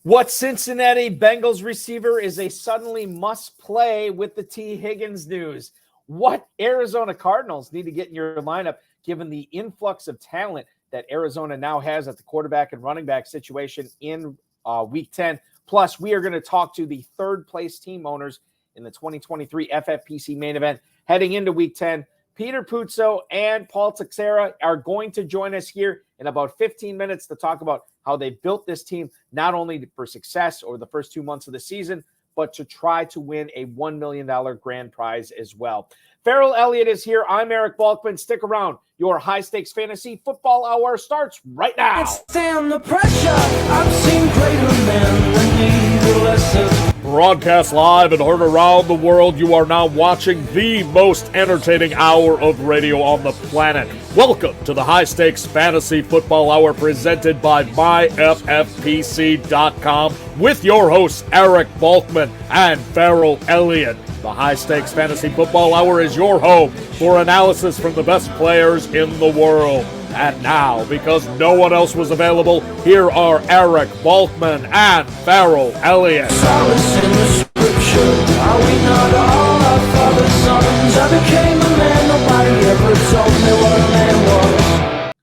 What Cincinnati Bengals receiver is a suddenly must play with the T. Higgins news? What Arizona Cardinals need to get in your lineup given the influx of talent that Arizona now has at the quarterback and running back situation in Week 10? Plus, we are going to talk to the third-place team owners in the 2023 FFPC main event heading into Week 10. Peter Puzzo and Paul Teixeira are going to join us here in about 15 minutes to talk about how they built this team, not only for success over the first 2 months of the season, but to try to win a $1 million grand prize as well. Ferrell Elliott is here. I'm Eric Balkman. Stick around. Your high-stakes fantasy football hour starts right now. Stand the pressure. I've seen greater men than me, the lesser. Broadcast live and heard around the world, you are now watching the most entertaining hour of radio on the planet. Welcome to the High Stakes Fantasy Football Hour presented by myffpc.com with your hosts Eric Balkman and Ferrell Elliott. The High Stakes Fantasy Football Hour is your home for analysis from the best players in the world. And now, because no one else was available, here are Eric Balkman and Ferrell Elliott. Solace in the scripture. Are we not all our father's sons? I became a man, nobody ever told me what a man was.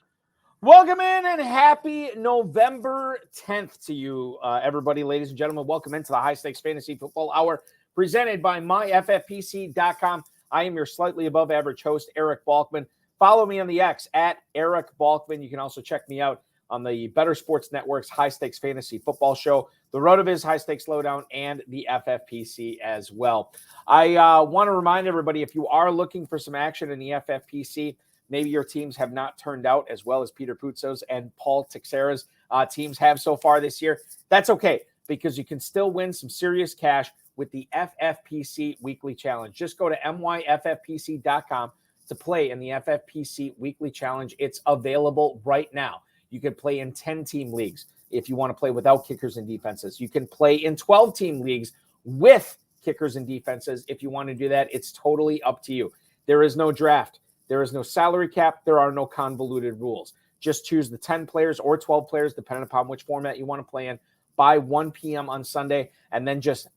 Welcome in and happy November 10th to you, everybody, ladies and gentlemen. Welcome into the High Stakes Fantasy Football Hour presented by myffpc.com. I am your slightly above average host, Eric Balkman. Follow me on the X at Eric Balkman. You can also check me out on the Better Sports Network's High Stakes Fantasy Football Show, the RotoViz High Stakes Lowdown, and the FFPC as well. I want to remind everybody, if you are looking for some action in the FFPC, maybe your teams have not turned out as well as Peter Puzzo's and Paul Teixeira's teams have so far this year. That's okay, because you can still win some serious cash with the FFPC Weekly Challenge. Just go to myffpc.com to play in the FFPC Weekly Challenge. It's available right now. You can play in 10-team leagues if you want to play without kickers and defenses. You can play in 12-team leagues with kickers and defenses. If you want to do that, it's totally up to you. There is no draft. There is no salary cap. There are no convoluted rules. Just choose the 10 players or 12 players, depending upon which format you want to play in, by 1 p.m. on Sunday, and then just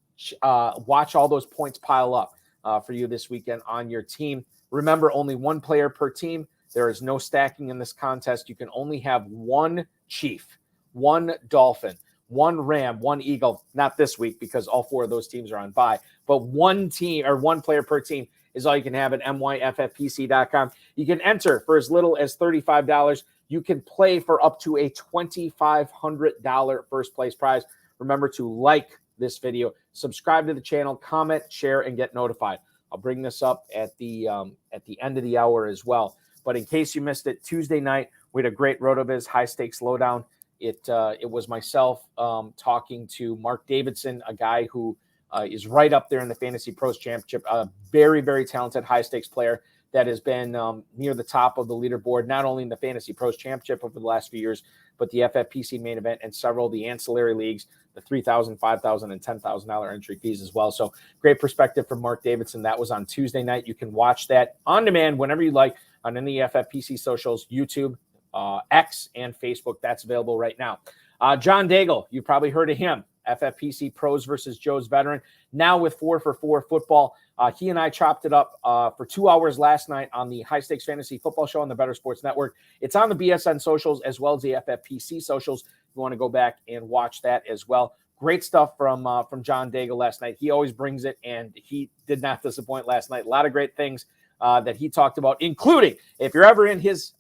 watch all those points pile up for you this weekend on your team. Remember, only one player per team. There is no stacking in this contest. You can only have one Chief, one Dolphin, one Ram, one Eagle. Not this week because all 4 of those teams are on bye. But one team or one player per team is all you can have at myffpc.com. You can enter for as little as $35. You can play for up to a $2,500 first place prize. Remember to like this video, subscribe to the channel, comment, share, and get notified. I'll bring this up at the end of the hour as well. But in case you missed it, Tuesday night, we had a great RotoViz High Stakes Lowdown. It was myself talking to Mark Davidson, a guy who is right up there in the FantasyPros Championship, a very, very talented high stakes player that has been near the top of the leaderboard, not only in the FantasyPros Championship over the last few years, but the FFPC main event and several of the ancillary leagues, the $3,000, $5,000, and $10,000 entry fees as well. So great perspective from Mark Davidson. That was on Tuesday night. You can watch that on demand whenever you like on any FFPC socials, YouTube, X, and Facebook. That's available right now. John Daigle, you've probably heard of him. FFPC Pros versus Joe's Veteran. Now with 4 for 4 football. He and I chopped it up for 2 hours last night on the High Stakes Fantasy Football Show on the Better Sports Network. It's on the BSN socials as well as the FFPC socials. If you want to go back and watch that as well. Great stuff from John Daigle last night. He always brings it, and he did not disappoint last night. A lot of great things that he talked about, including if you're ever in his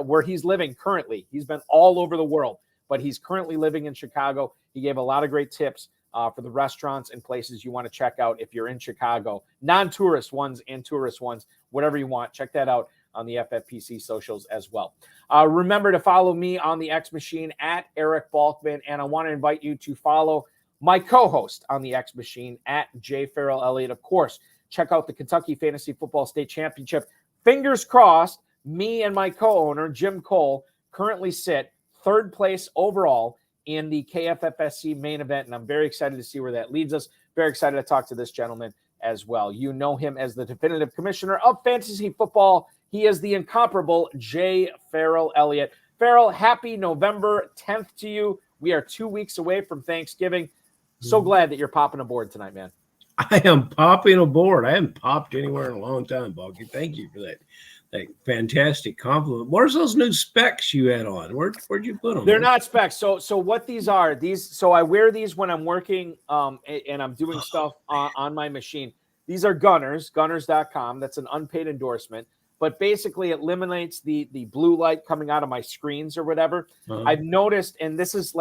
where he's living currently. He's been all over the world, but he's currently living in Chicago. He gave a lot of great tips for the restaurants and places you want to check out if you're in Chicago. Non-tourist ones and tourist ones, whatever you want. Check that out on the FFPC socials as well. Remember to follow me on the X Machine at Eric Balkman, and I want to invite you to follow my co-host on the X Machine at J. Ferrell Elliott. Of course, check out the Kentucky Fantasy Football State Championship. Fingers crossed, me and my co-owner, Jim Cole, currently sit third place overall in the KFFSC main event, and I'm very excited to see where that leads us. Very excited to talk to this gentleman as well. You know him as the definitive commissioner of fantasy football. He is the incomparable J. Ferrell Elliott. Ferrell, happy November 10th to you. We are 2 weeks away from Thanksgiving. So glad that you're popping aboard tonight, man. I am popping aboard. I haven't popped anywhere in a long time, Balky. Thank you for that fantastic compliment. Where's those new specs you had on? Where'd you put them? They're not specs. So what these are, so I wear these when I'm working and I'm doing stuff on my machine. These are Gunners, gunners.com. That's an unpaid endorsement. But basically it eliminates the blue light coming out of my screens or whatever. I've noticed, and this is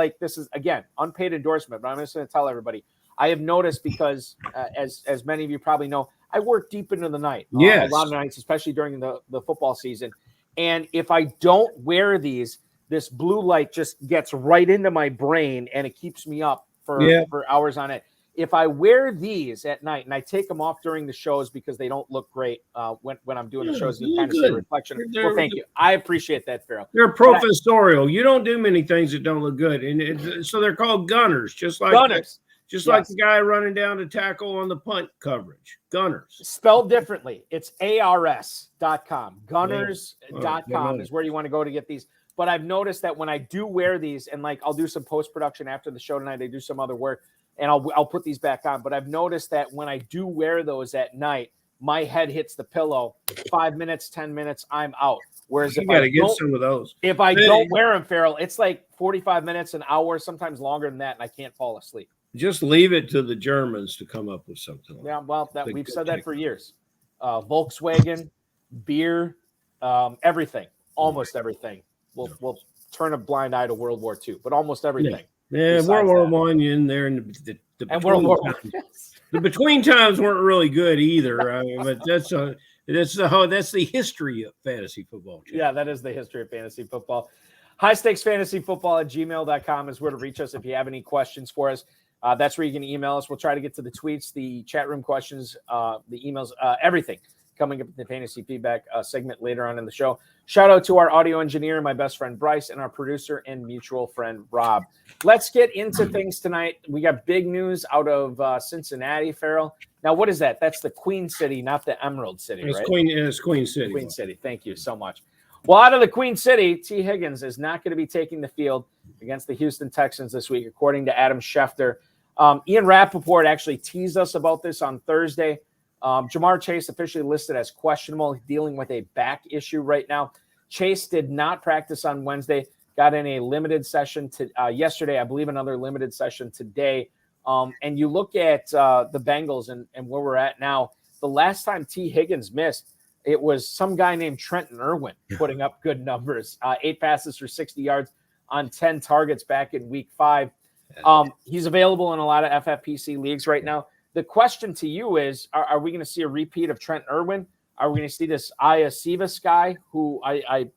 again, unpaid endorsement, but I'm just going to tell everybody. I have noticed because, as many of you probably know, I work deep into the night. Yes. A lot of nights, especially during the football season. And if I don't wear these, this blue light just gets right into my brain and it keeps me up for hours on it. If I wear these at night and I take them off during the shows because they don't look great when I'm doing the shows, you kind of see a reflection. Well, thank you. I appreciate that, Ferrell. They're professorial. You don't do many things that don't look good. And so they're called Gunners, just like Gunners. Like the guy running down to tackle on the punt coverage. Gunners. Spelled differently. It's ARS.com. Gunners.com is where you want to go to get these. But I've noticed that when I do wear these, and like I'll do some post-production after the show tonight, I do some other work, and I'll put these back on. But I've noticed that when I do wear those at night, my head hits the pillow. 5 minutes, 10 minutes, I'm out. Whereas you got to get some of those. If I don't wear them, Ferrell, it's like 45 minutes, an hour, sometimes longer than that, and I can't fall asleep. Just leave it to the Germans to come up with something. Yeah, well, we've said that for years. Volkswagen, beer, everything, almost everything. We'll turn a blind eye to World War II, but almost everything. Yeah, World War I in there, and and World War I. The between times weren't really good either. I mean, but that's the history of fantasy football. Yeah, that is the history of fantasy football. highstakesfantasyfootball@gmail.com is where to reach us if you have any questions for us. That's where you can email us. We'll try to get to the tweets, the chat room questions, the emails, everything coming up in the fantasy feedback segment later on in the show. Shout out to our audio engineer, my best friend Bryce, and our producer and mutual friend Rob. Let's get into things tonight. We got big news out of Cincinnati, Ferrell. Now, what is that? That's the Queen City, not the Emerald City, right? It's Queen City. Queen City. Thank you so much. Well, out of the Queen City, T. Higgins is not going to be taking the field against the Houston Texans this week, according to Adam Schefter. Ian Rappaport actually teased us about this on Thursday. Jamar Chase officially listed as questionable, dealing with a back issue right now. Chase did not practice on Wednesday, got in a limited session yesterday, I believe another limited session today. And you look at the Bengals and where we're at now, the last time T. Higgins missed, it was some guy named Trenton Irwin putting up good numbers, 8 passes for 60 yards on 10 targets back in week 5. He's available in a lot of FFPC leagues right now. The question to you is, are we going to see a repeat of Trent Irwin? Are we going to see this Iacivas guy who I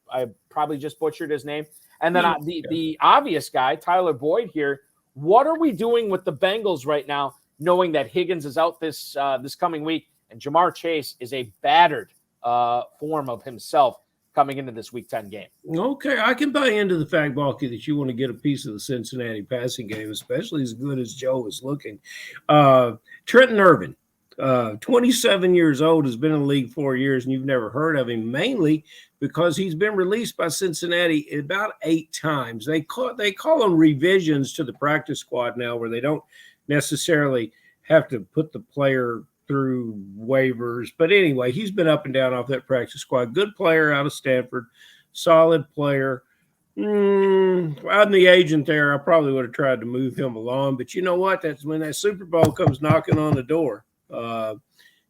probably just butchered his name? And then the obvious guy, Tyler Boyd here. What are we doing with the Bengals right now, knowing that Higgins is out this coming week and Jamar Chase is a battered form of himself coming into this Week 10 game? Okay, I can buy into the fact, Balky, that you want to get a piece of the Cincinnati passing game, especially as good as Joe is looking. Trenton Irvin, 27 years old, has been in the league 4 years, and you've never heard of him, mainly because he's been released by Cincinnati about 8 times. They call them revisions to the practice squad now, where they don't necessarily have to put the player through waivers. But anyway, he's been up and down off that practice squad. Good player out of Stanford, solid player. I'm the agent there. I probably would have tried to move him along, but you know what? That's when that Super Bowl comes knocking on the door.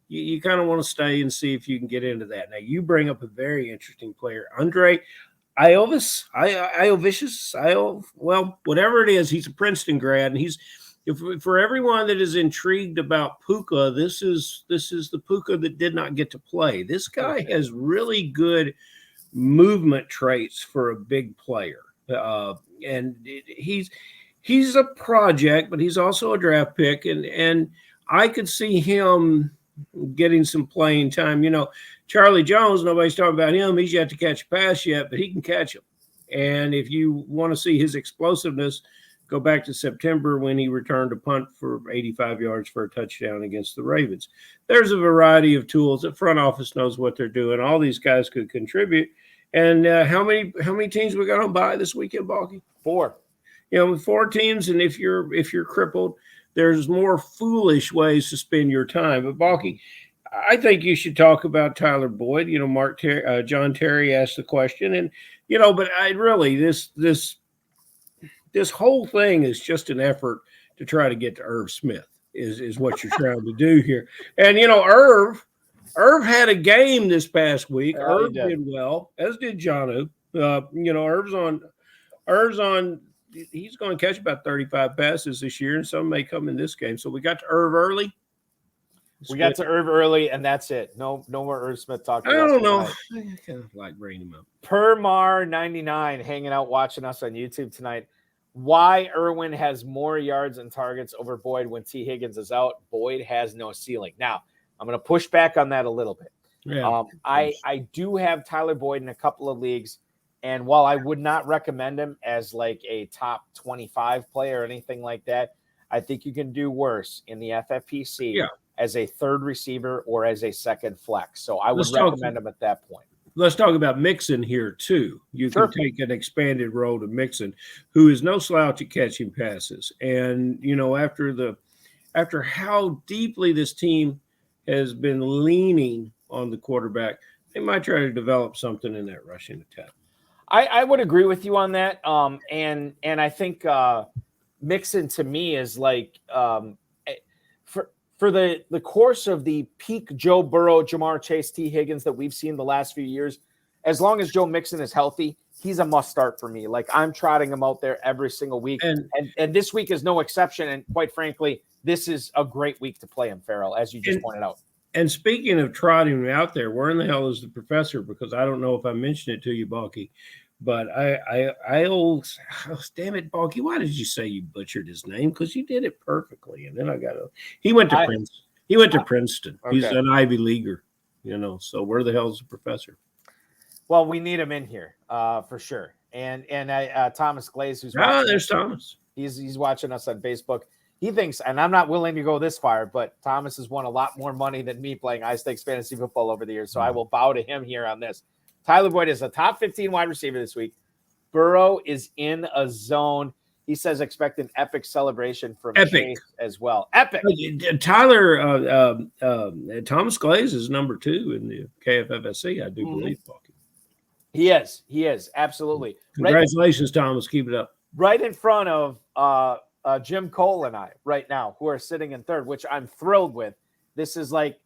You kind of want to stay and see if you can get into that. Now, you bring up a very interesting player, Andre Iovicius, well, whatever it is, he's a Princeton grad, and he's for everyone that is intrigued about Puka, this is the Puka that did not get to play. This guy has really good movement traits for a big player, and he's a project, but he's also a draft pick, and I could see him getting some playing time. You know, Charlie Jones, nobody's talking about him. He's yet to catch a pass yet, but he can catch them. And if you want to see his explosiveness, go back to September when he returned a punt for 85 yards for a touchdown against the Ravens. There's a variety of tools. The front office knows what they're doing. All these guys could contribute. And how many teams we got on bye this weekend, Balky? 4. with 4 teams, and if you're crippled, there's more foolish ways to spend your time. But Balky, I think you should talk about Tyler Boyd. John Terry asked the question, and but I really this whole thing is just an effort to try to get to Irv Smith is what you're trying to do here. And Irv had a game this past week. Irv did well, as did Jonu. Irv's on. He's going to catch about 35 passes this year, and some may come in this game. So we got to Irv early. We got to Irv early, and that's it. No more Irv Smith talk. I don't know. I kind of like bringing him up. Permar99 hanging out watching us on YouTube tonight. Why Irwin has more yards and targets over Boyd when T. Higgins is out? Boyd has no ceiling. Now, I'm going to push back on that a little bit. Yeah, I do have Tyler Boyd in a couple of leagues. And while I would not recommend him as like a top 25 player or anything like that, I think you can do worse in the FFPC as a third receiver or as a second flex. So I would recommend him at that point. Let's talk about Mixon here, too. You can take an expanded role to Mixon, who is no slouch at catching passes. And, after how deeply this team has been leaning on the quarterback, they might try to develop something in that rushing attack. I would agree with you on that. And I think Mixon to me is like for the course of the peak Joe Burrow, Jamar Chase, T. Higgins that we've seen the last few years, as long as Joe Mixon is healthy, he's a must start for me. Like I'm trotting him out there every single week. And this week is no exception. And quite frankly, this is a great week to play him, Ferrell, as you just pointed out. And speaking of trotting him out there, where in the hell is the professor? Because I don't know if I mentioned it to you, Balky. But damn it, Balky, why did you say you butchered his name? Because you did it perfectly. And then he went to Princeton. He went to Princeton. Okay. He's an Ivy Leaguer, so where the hell is the professor? Well, we need him in here for sure. And Thomas Glaze, who's there's Thomas. He's watching us on Facebook. He thinks, and I'm not willing to go this far, but Thomas has won a lot more money than me playing high stakes fantasy football over the years. So I will bow to him here on this. Tyler Boyd is a top 15 wide receiver this week. Burrow is in a zone. He says expect an epic celebration from Chase as well. Epic. Tyler, Thomas Glaze is number 2 in the KFFSC, I do believe, Balky. He is. Absolutely. Congratulations, Thomas. Keep it up. Right in front of Jim Cole and I right now, who are sitting in third, which I'm thrilled with. This is like,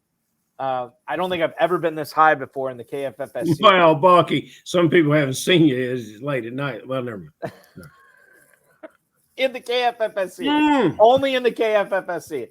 I don't think I've ever been this high before in the KFFSC. Well, Balky, some people haven't seen you. It's late at night. Well, never mind. No. In the KFFSC. Only in the KFFSC.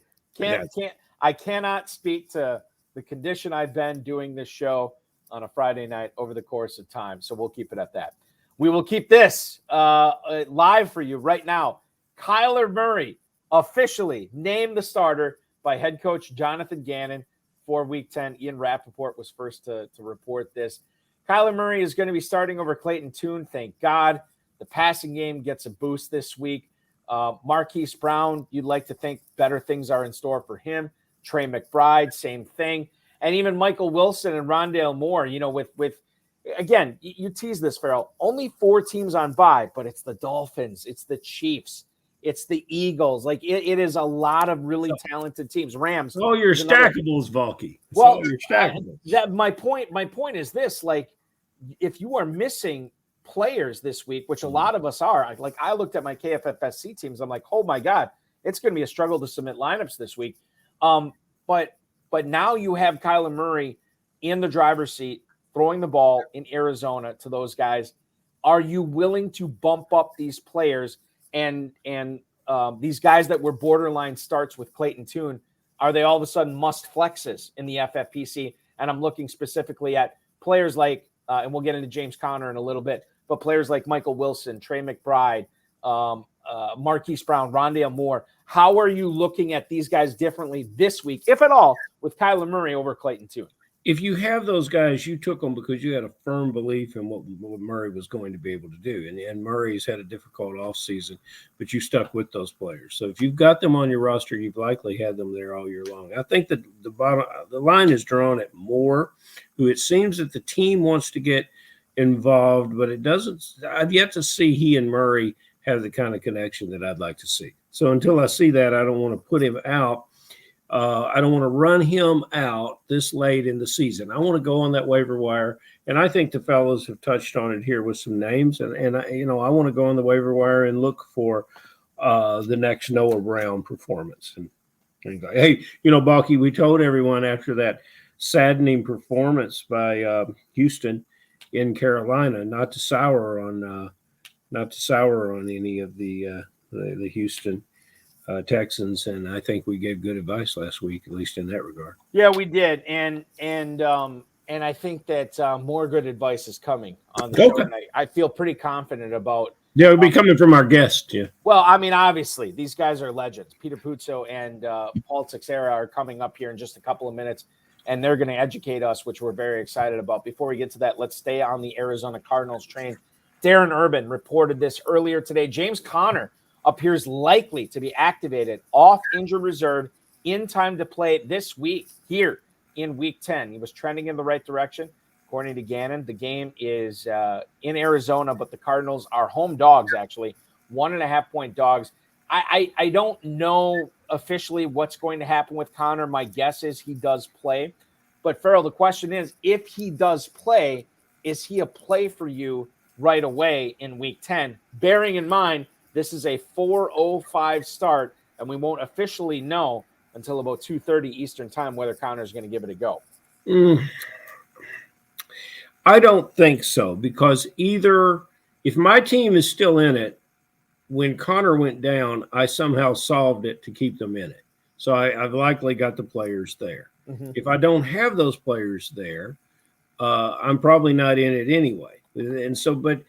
I cannot speak to the condition I've been doing this show on a Friday night over the course of time. So we'll keep it at that. We will keep this live for you right now. Kyler Murray officially named the starter by head coach Jonathan Gannon for Week 10. Ian Rappaport was first to report this. Kyler Murray is going to be starting over Clayton Tune. Thank God. The passing game gets a boost this week. Marquise Brown, you'd like to think better things are in store for him. Trey McBride, same thing. And even Michael Wilson and Rondale Moore, with again, you tease this, Ferrell, only 4 teams on bye, but it's the Dolphins, it's the Chiefs, it's the Eagles. Like it is a lot of really talented teams. Rams. Oh, your stackables, Valky. Well, your stackables. My point is this: like, if you are missing players this week, which a lot of us are, like I looked at my KFFSC teams, I'm like, oh my God, it's going to be a struggle to submit lineups this week. But now you have Kyler Murray in the driver's seat, throwing the ball in Arizona to those guys. Are you willing to bump up these players and these guys that were borderline starts with Clayton Tune? Are they all of a sudden must flexes in the FFPC? And I'm looking specifically at players like, and we'll get into James Conner in a little bit, but players like Michael Wilson, Trey McBride, Marquise Brown, Rondale Moore. How are you looking at these guys differently this week, if at all, with Kyler Murray over Clayton Tune? If you have those guys, you took them because you had a firm belief in what Murray was going to be able to do. And Murray's had a difficult offseason, but you stuck with those players. So if you've got them on your roster, you've likely had them there all year long. I think that the line is drawn at Moore, who it seems that the team wants to get involved, but it doesn't. I've yet to see he and Murray have the kind of connection that I'd like to see. So until I see that, I don't want to put him out. I don't want to run him out this late in the season. I want to go on that waiver wire, and I think the fellows have touched on it here with some names. And I want to go on the waiver wire and look for the next Noah Brown performance. And hey, Balky, we told everyone after that saddening performance by Houston in Carolina not to sour on any of the Houston Texans, and I think we gave good advice last week, at least in that regard. Yeah, we did, and I think that more good advice is coming on the show tonight. I feel pretty confident about. Yeah, it'll be coming from our guest. Yeah. Well, I mean, obviously, these guys are legends. Peter Puzzo and Paul Teixeira are coming up here in just a couple of minutes, and they're going to educate us, which we're very excited about. Before we get to that, let's stay on the Arizona Cardinals train. Darren Urban reported this earlier today. James Conner appears likely to be activated off injured reserve in time to play this week here in Week 10. He was trending in the right direction. According to Gannon, the game is in Arizona, but the Cardinals are home dogs, actually, 1.5-point dogs. I don't know officially what's going to happen with Conner. My guess is he does play. But, Ferrell, the question is, if he does play, is he a play for you right away in Week 10, bearing in mind this is a 4:05 start, and we won't officially know until about 2:30 Eastern time whether Conner is going to give it a go? I don't think so, because either if my team is still in it, when Conner went down, I somehow solved it to keep them in it. So I've likely got the players there. Mm-hmm. If I don't have those players there, I'm probably not in it anyway. And so, but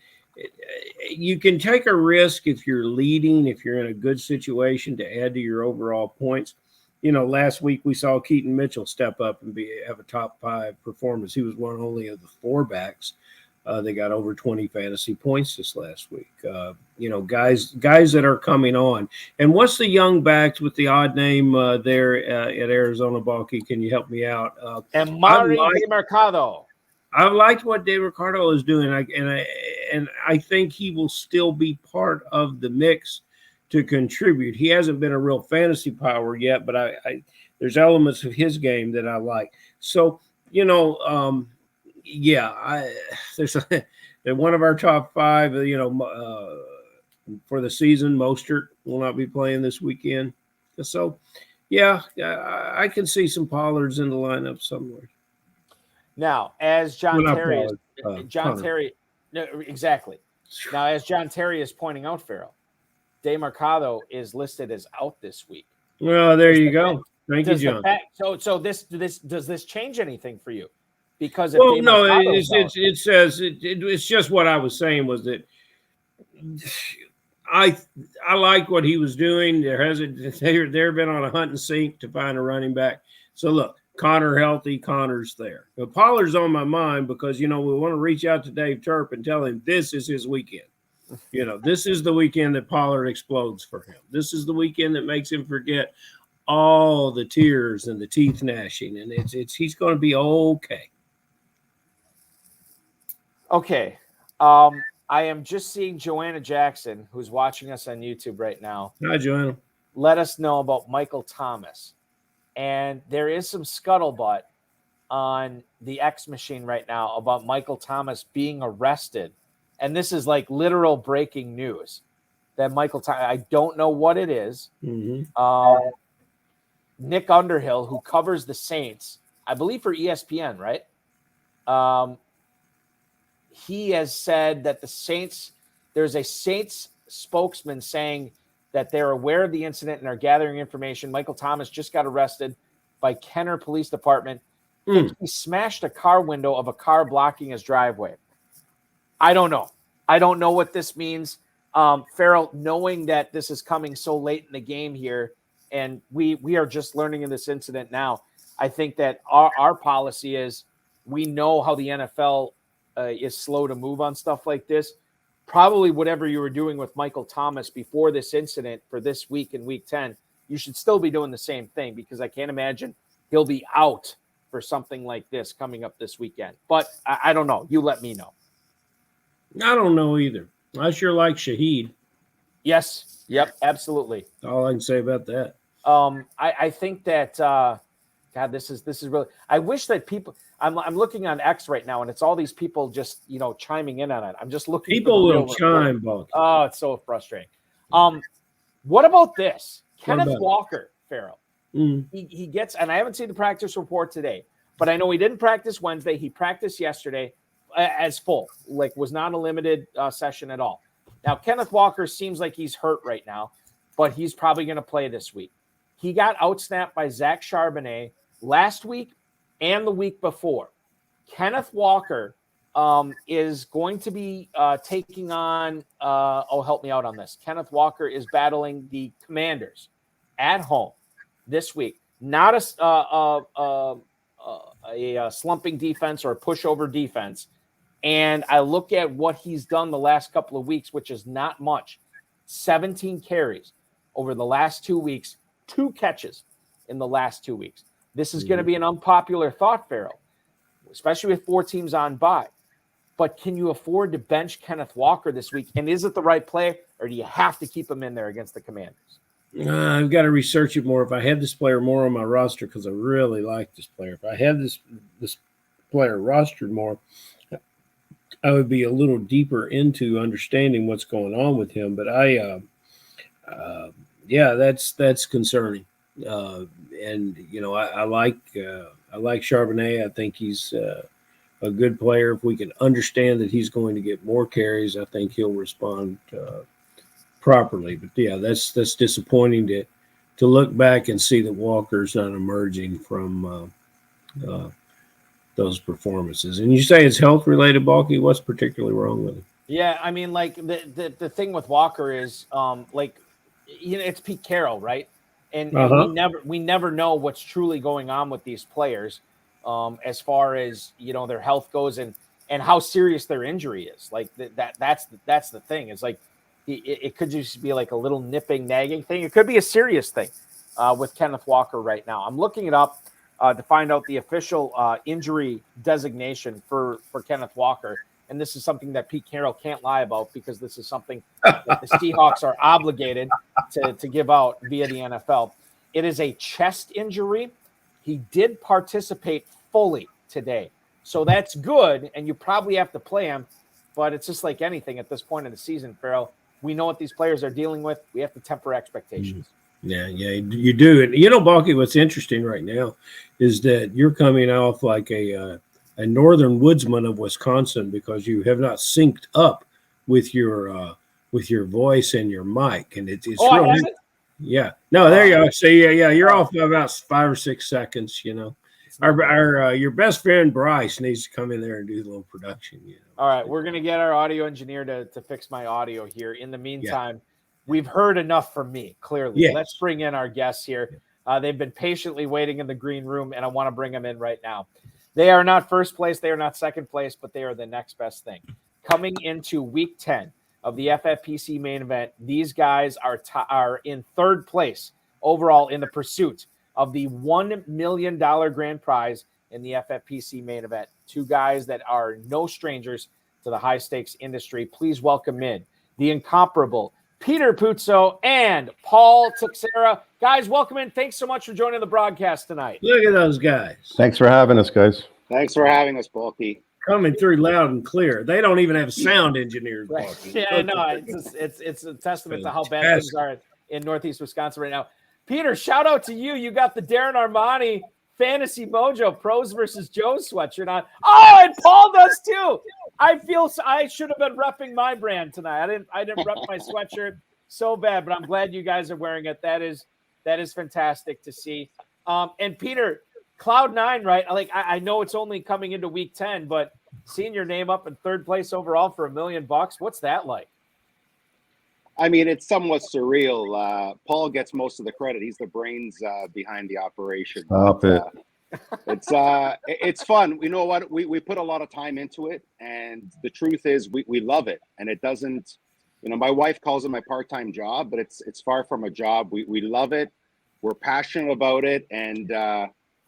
you can take a risk if you're leading, if you're in a good situation to add to your overall points. Last week we saw Keaton Mitchell step up and have a top 5 performance. He was one only of the 4 backs. They got over 20 fantasy points this last week. Guys that are coming on. And what's the young backs with the odd name there at Arizona, Balky? Can you help me out? And Mari DeMarcado. I've liked what DeMarcado is doing, and I think he will still be part of the mix to contribute. He hasn't been a real fantasy power yet, but I there's elements of his game that I like. So, they're one of our top 5, for the season. Mostert will not be playing this weekend. So, I can see some Pollards in the lineup somewhere. Now, as John Terry Now, as John Terry is pointing out, Ferrell, DeMarcado is listed as out this week. Well, there you go. Thank you, John. So does this change anything for you? Because it says it's just what I was saying was that I like what he was doing. They've been on a hunt and seek to find a running back. So look, Conner healthy, Conner's there. But Pollard's on my mind because we want to reach out to Dave Turp and tell him this is his weekend. This is the weekend that Pollard explodes for him. This is the weekend that makes him forget all the tears and the teeth gnashing, and he's going to be okay. Okay. I am just seeing Joanna Jackson, who's watching us on YouTube right now. Hi, Joanna. Let us know about Michael Thomas. And there is some scuttlebutt on the X machine right now about Michael Thomas being arrested. And this is like literal breaking news that Michael Thomas, I don't know what it is. Mm-hmm. Nick Underhill, who covers the Saints, I believe for ESPN, right? He has said that the Saints, there's a Saints spokesman saying that they're aware of the incident and are gathering information. Michael Thomas just got arrested by Kenner Police Department. He smashed a car window of a car blocking his driveway. I don't know. I don't know what this means. Ferrell, knowing that this is coming so late in the game here, and we are just learning in this incident now, I think that our policy is we know how the NFL is slow to move on stuff like this. Probably whatever you were doing with Michael Thomas before this incident for this week in Week 10, you should still be doing the same thing because I can't imagine he'll be out for something like this coming up this weekend. But I don't know. You let me know. I don't know either. I sure like Shaheed. Yes. Yep. Absolutely. All I can say about that. I think that God, this is really. I wish that people. I'm looking on X right now, and it's all these people just chiming in on it. I'm just looking. People for the will real chime, Buck. Oh, it's so frustrating. What about this? Kenneth about it? Walker, Ferrell. Mm. He gets, and I haven't seen the practice report today, but I know he didn't practice Wednesday. He practiced yesterday as full, like was not a limited session at all. Now, Kenneth Walker seems like he's hurt right now, but he's probably going to play this week. He got outsnapped by Zach Charbonnet last week and the week before. Kenneth Walker is going to be taking on, help me out on this. Kenneth Walker is battling the Commanders at home this week. Not a slumping defense or a pushover defense. And I look at what he's done the last couple of weeks, which is not much. 17 carries over the last 2 weeks, 2 catches in the last 2 weeks. This is going to be an unpopular thought, Ferrell, especially with 4 teams on bye. But can you afford to bench Kenneth Walker this week? And is it the right play, or do you have to keep him in there against the Commanders? I've got to research it more. If I had this player more on my roster, because I really like this player, if I had this player rostered more, I would be a little deeper into understanding what's going on with him. But that's concerning. And I like Charbonnet. I think he's a good player. If we can understand that he's going to get more carries, I think he'll respond properly. But yeah, that's disappointing to look back and see that Walker's not emerging from those performances. And you say it's health related, Balky. What's particularly wrong with him? Yeah, I mean, like the thing with Walker is it's Pete Carroll, right? And we never know what's truly going on with these players as far as their health goes and how serious their injury is. Like that's the thing. It's like it could just be like a little nipping, nagging thing. It could be a serious thing with Kenneth Walker right now. I'm looking it up to find out the official injury designation for Kenneth Walker. And this is something that Pete Carroll can't lie about, because this is something that the Seahawks are obligated to give out via the NFL. It is a chest injury. He did participate fully today. So that's good, and you probably have to play him. But it's just like anything at this point in the season, Ferrell. We know what these players are dealing with. We have to temper expectations. Yeah, you do. And Balky, what's interesting right now is that you're coming off like a northern woodsman of Wisconsin, because you have not synced up with your voice and your mic, and it's really, yeah. No, there you go. So yeah, you're off by about 5 or 6 seconds. Our your best friend Bryce needs to come in there and do a little production. All right, we're gonna get our audio engineer to fix my audio here. In the meantime, we've heard enough from me. Clearly, Let's bring in our guests here. They've been patiently waiting in the green room, and I want to bring them in right now. They are not first place, they are not second place, but they are the next best thing. Coming into week 10 of the FFPC main event, these guys are in third place overall in the pursuit of the $1 million grand prize in the FFPC main event. 2 guys that are no strangers to the high-stakes industry. Please welcome in the incomparable Peter Puzzo and Paul Teixeira. Guys, welcome in. Thanks so much for joining the broadcast tonight. Look at those guys. Thanks for having us, guys. Thanks for having us, Balky. Coming through loud and clear. They don't even have sound engineers. Right. Yeah, no, it's a testament to how bad things are in Northeast Wisconsin right now. Peter, shout out to you. You got the Darren Armani Fantasy Mojo Pros versus Joe sweatshirt on. Oh, and Paul does too. I feel I should have been repping my brand tonight. I didn't rep my sweatshirt so bad, but I'm glad you guys are wearing it. That is fantastic to see. And Peter, Cloud9, right? Like I know it's only coming into week 10, but seeing your name up in third place overall for $1 million, what's that like? I mean, it's somewhat surreal. Paul gets most of the credit. He's the brains behind the operation. Stop it. It's fun. You know what? We put a lot of time into it, and the truth is we love it. And it doesn't, my wife calls it my part-time job, but it's far from a job. We love it. We're passionate about it, and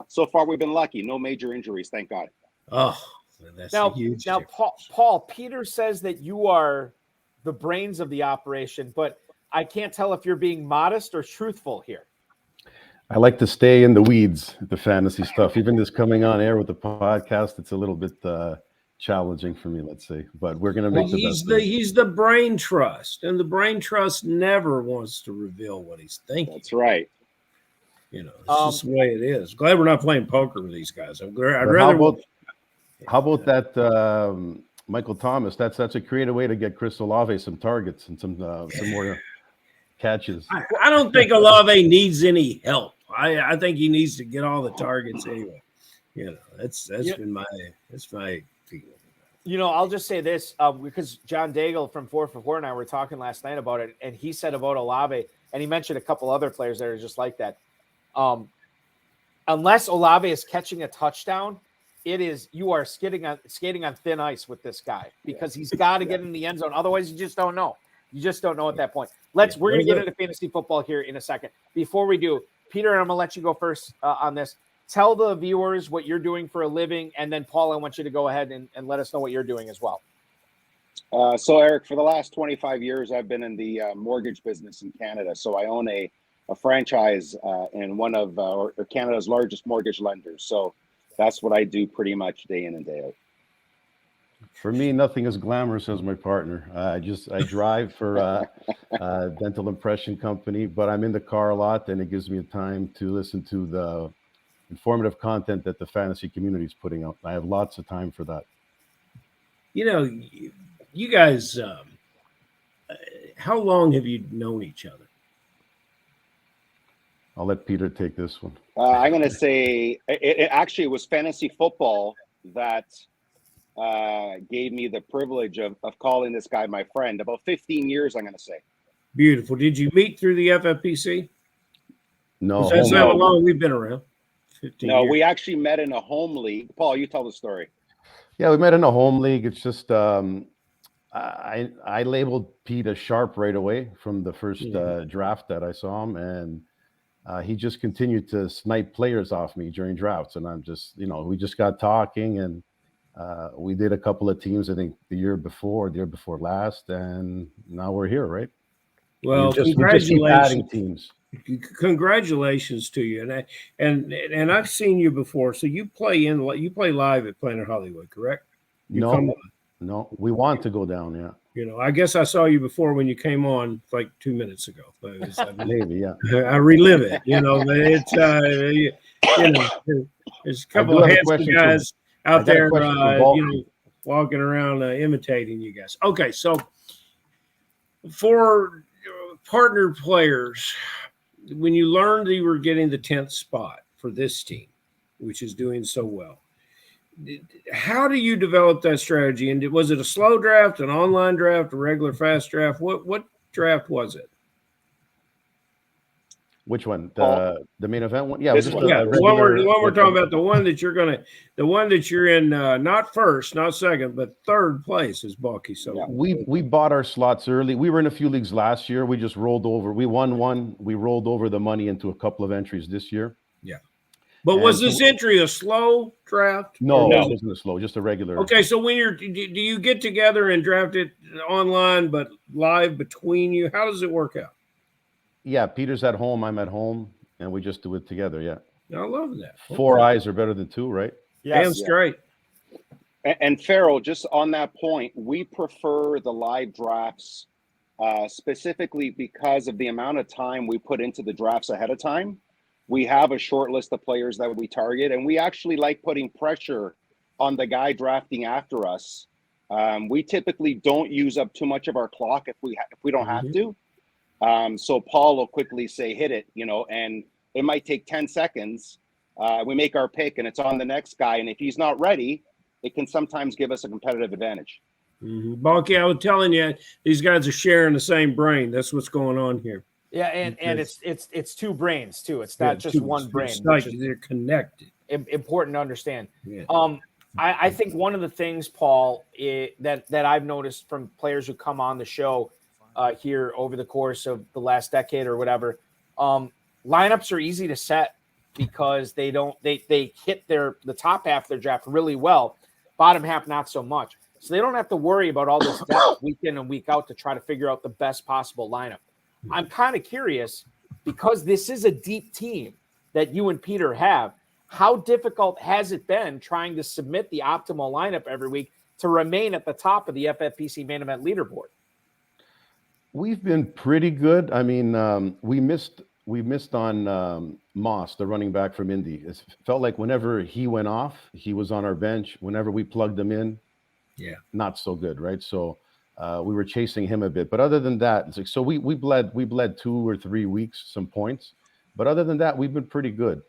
so far we've been lucky. No major injuries, thank God. Oh, that's huge. Now, Paul, Peter says that you are the brains of the operation, but I can't tell if you're being modest or truthful here. I like to stay in the weeds, the fantasy stuff. Even this coming on air with the podcast, it's a little bit challenging for me, let's say. But we're going to make the best of it. He's the brain trust, and the brain trust never wants to reveal what he's thinking. That's right. You know, it's just the way it is. Glad we're not playing poker with these guys. I'd But rather. how about that, Michael Thomas? That's a creative way to get Chris Olave some targets and some more catches. I don't think Olave needs any help. I think he needs to get all the targets anyway. You know, that's been my feeling. You know, I'll just say this because John Daigle from 4 for 4 and I were talking last night about it, and he said about Olave, and he mentioned a couple other players that are just like that. Unless Olave is catching a touchdown, you are skating on thin ice with this guy because he's got to get in the end zone. Otherwise, you just don't know. You just don't know at that point. We're going to get into fantasy football here in a second. Before we do, Peter, I'm going to let you go first on this. Tell the viewers what you're doing for a living, and then Paul, I want you to go ahead and let us know what you're doing as well. So, Eric, for the last 25 years, I've been in the mortgage business in Canada. So I own a franchise in one of Canada's largest mortgage lenders. So that's what I do pretty much day in and day out. For me, nothing as glamorous as my partner. I drive for a dental impression company, but I'm in the car a lot, and it gives me time to listen to the informative content that the fantasy community is putting out. I have lots of time for that. You know, you guys, how long have you known each other? I'll let Peter take this one. I'm going to say it was fantasy football that gave me the privilege of calling this guy my friend. About 15 years, I'm going to say. Beautiful. Did you meet through the FFPC? No. That's how long we've been around. 15 No, years. we actually met in a home league. Paul, you tell the story. Yeah, we met in a home league. It's just I labeled Pete as sharp right away from the first draft that I saw him, and he just continued to snipe players off me during drafts. And I'm just, we just got talking, and we did a couple of teams, I think the year before last, and now we're here, right? Well, we just keep congratulations. adding teams. Congratulations to you, and I've seen you before. So you play live at Planet Hollywood, correct? No, we want to go down. Yeah. You know, I guess I saw you before when you came on like 2 minutes ago. Maybe, yeah. I relive it. You know, but it's there's a couple of handsome guys out there, walking around imitating you guys. Okay, so for partner players, when you learned that you were getting the 10th spot for this team, which is doing so well, how do you develop that strategy? And was it a slow draft, an online draft, a regular fast draft? What draft was it? Which one? The main event one? Yeah, This one. The one we're talking about, the one that you're in, not first, not second, but third place is Balky. So Yeah. we bought our slots early. We were in a few leagues last year. We just rolled over. We won one. We rolled over the money into a couple of entries this year. Yeah. But was this entry a slow draft? No, it wasn't a slow, just a regular. Okay, so when do you get together and draft it online but live between you? How does it work out? Yeah, Peter's at home, I'm at home, and we just do it together. Yeah. I love that. Four eyes are better than two, right? Damn straight. And Ferrell, just on that point, we prefer the live drafts specifically because of the amount of time we put into the drafts ahead of time. We have a short list of players that we target, and we actually like putting pressure on the guy drafting after us. We typically don't use up too much of our clock if we don't have to. So Paul will quickly say, hit it, and it might take 10 seconds. We make our pick and it's on the next guy. And if he's not ready, it can sometimes give us a competitive advantage. Balky, I was telling you, these guys are sharing the same brain. That's what's going on here. Yeah, and it's two brains too. It's not just one brain. It's like they're connected. Important to understand. Yeah. I think one of the things, Paul, that I've noticed from players who come on the show here over the course of the last decade or whatever, lineups are easy to set because they hit the top half of their draft really well, bottom half not so much. So they don't have to worry about all this depth week in and week out to try to figure out the best possible lineup. I'm kind of curious, because this is a deep team that you and Peter have. How difficult has it been trying to submit the optimal lineup every week to remain at the top of the FFPC main event leaderboard? We've been pretty good. I mean, we missed on Moss, the running back from Indy. It felt like whenever he went off, he was on our bench. Whenever we plugged him in, not so good, right? So we were chasing him a bit. But other than that, it's like, so we bled 2 or 3 weeks some points. But other than that, we've been pretty good.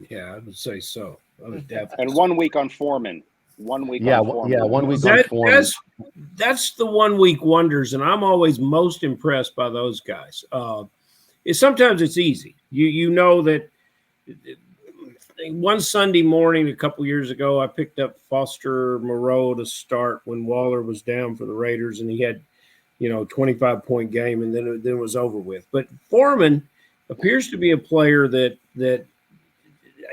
Yeah, I would say so. I would definitely. And 1 week on Foreman. 1 week. Yeah, on Foreman. yeah, 1 week on Foreman. That's the 1 week wonders, and I'm always most impressed by those guys. Sometimes it's easy. You know that one Sunday morning a couple years ago, I picked up Foster Moreau to start when Waller was down for the Raiders, and he had, 25-point game, and then it was over with. But Foreman appears to be a player that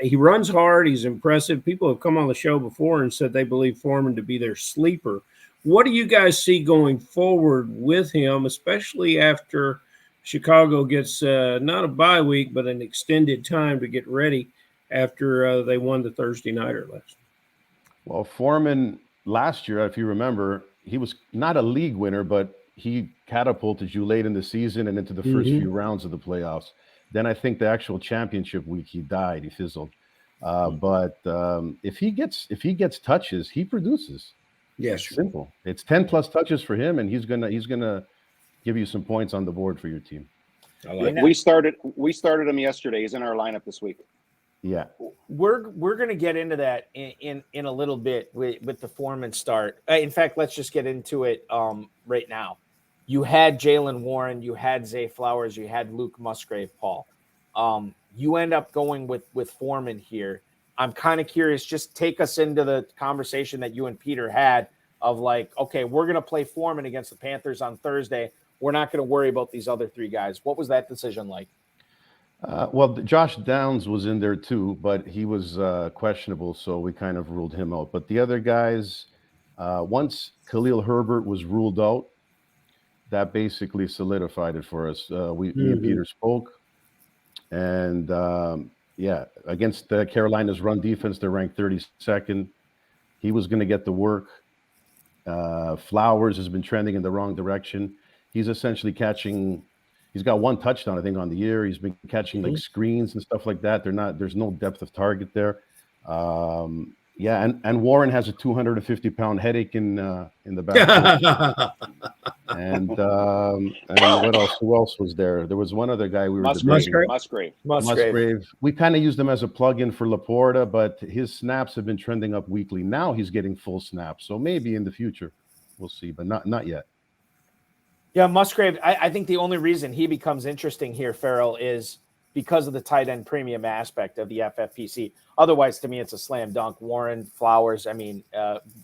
he runs hard. He's impressive. People have come on the show before and said they believe Foreman to be their sleeper. What do you guys see going forward with him, especially after Chicago gets not a bye week, but an extended time to get ready after they won the Thursday nighter last? Well, Foreman last year, if you remember, he was not a league winner, but he catapulted you late in the season and into the first few rounds of the playoffs. Then I think the actual championship week, he died. He fizzled. But if he gets touches, he produces. Yes, it's simple. It's 10+ touches for him, and he's gonna give you some points on the board for your team. I like We started him yesterday. He's in our lineup this week. Yeah, we're gonna get into that in a little bit with the Foreman start. In fact, let's just get into it right now. You had Jalen Warren, you had Zay Flowers, you had Luke Musgrave, Paul. You end up going with Foreman here. I'm kind of curious, just take us into the conversation that you and Peter had of like, okay, we're going to play Foreman against the Panthers on Thursday. We're not going to worry about these other three guys. What was that decision like? Well, Josh Downs was in there too, but he was questionable, so we kind of ruled him out. But the other guys, once Khalil Herbert was ruled out, that basically solidified it for us. Me and Peter spoke, and against Carolina's run defense, they're ranked 32nd. He was going to get the work. Flowers has been trending in the wrong direction. He's essentially catching. He's got 1 touchdown, I think, on the year. He's been catching like screens and stuff like that. There's no depth of target there. And Warren has a 250-pound headache in the back. and what else? Who else was there? There was one other guy we were Musgrave. We kind of used him as a plug-in for Laporta, but his snaps have been trending up weekly. Now he's getting full snaps, so maybe in the future we'll see, but not yet. Yeah, Musgrave, I think the only reason he becomes interesting here, Ferrell, is because of the tight end premium aspect of the FFPC. Otherwise, to me, it's a slam dunk. Warren, Flowers,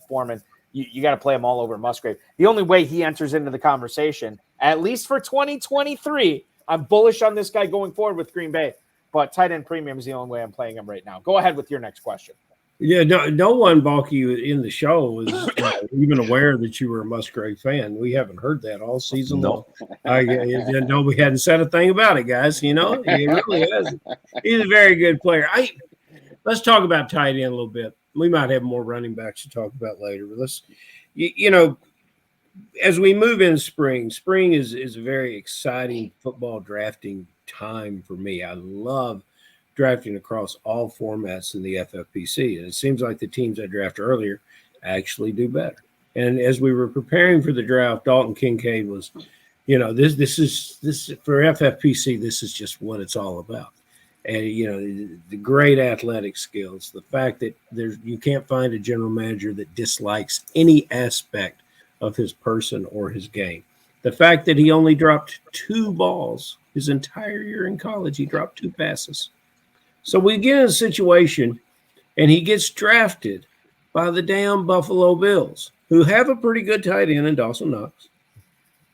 Foreman, you got to play him all over Musgrave. The only way he enters into the conversation, at least for 2023, I'm bullish on this guy going forward with Green Bay, but tight end premium is the only way I'm playing him right now. Go ahead with your next question. Yeah, no one, Balky, in the show is even aware that you were a Musgrave fan. We haven't heard that all season long. No, we hadn't said a thing about it, guys. He really hasn't. He's a very good player. Let's talk about tight end a little bit. We might have more running backs to talk about later, but let's, as we move into spring is a very exciting football drafting time for me. I love drafting across all formats in the FFPC. And it seems like the teams I draft earlier actually do better. And as we were preparing for the draft, Dalton Kincaid was, this is for FFPC, this is just what it's all about. And, the great athletic skills, the fact that you can't find a general manager that dislikes any aspect of his person or his game. The fact that he only dropped 2 balls his entire year in college, he dropped 2 passes. So we get in a situation, and he gets drafted by the damn Buffalo Bills, who have a pretty good tight end in Dawson Knox,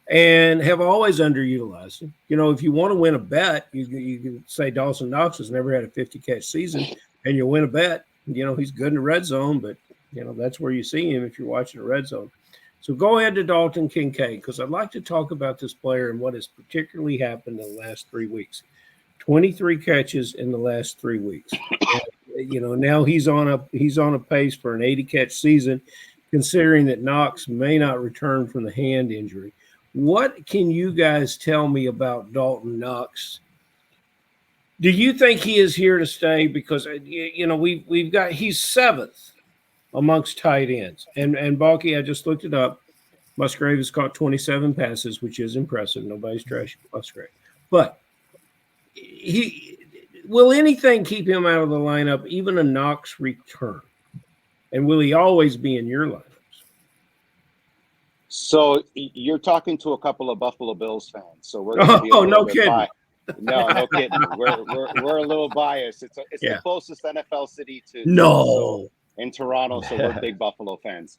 and have always underutilized him. If you want to win a bet, you can say Dawson Knox has never had a 50-catch season, and you'll win a bet. He's good in the red zone, but, that's where you see him if you're watching the red zone. So go ahead to Dalton Kincaid, because I'd like to talk about this player and what has particularly happened in the last 3 weeks. 23 catches in the last 3 weeks. Now he's on a pace for an 80 catch season, considering that Knox may not return from the hand injury. What can you guys tell me about Dalton Knox? Do you think he is here to stay? Because he's 7th amongst tight ends, and Balky, I just looked it up. Musgrave has caught 27 passes, which is impressive. Nobody's trashing Musgrave, but will anything keep him out of the lineup, even a Knox return? And will he always be in your lineups? So you're talking to a couple of Buffalo Bills fans. So we're going to be no kidding. No kidding. We're a little biased. It's the closest NFL city to in Toronto, so we're big Buffalo fans.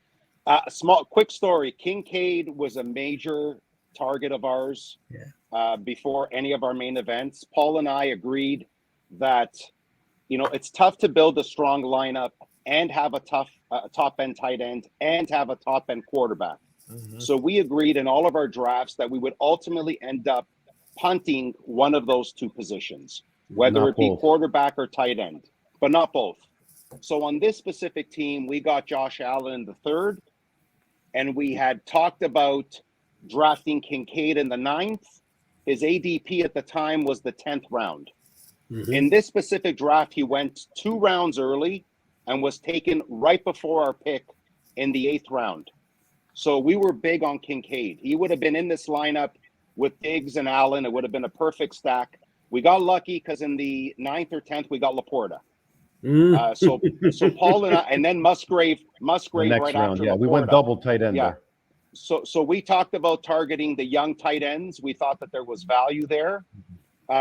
Quick story. Kincaid was a major target of ours before any of our main events. Paul and I agreed that it's tough to build a strong lineup and have a tough top end tight end and have a top end quarterback. Mm-hmm. So we agreed in all of our drafts that we would ultimately end up punting one of those two positions, whether it be quarterback or tight end, but not both. So on this specific team, we got Josh Allen the 3rd, and we had talked about drafting Kincaid in the 9th. His ADP at the time was the 10th round. Mm-hmm. In this specific draft, he went 2 rounds early and was taken right before our pick in the 8th round. So we were big on Kincaid. He would have been in this lineup with Diggs and Allen. It would have been a perfect stack. We got lucky because in the 9th or 10th, we got Laporta. So Paul and then Musgrave right round, after. Yeah, Laporta. We went double tight end there. So we talked about targeting the young tight ends. We thought that there was value there.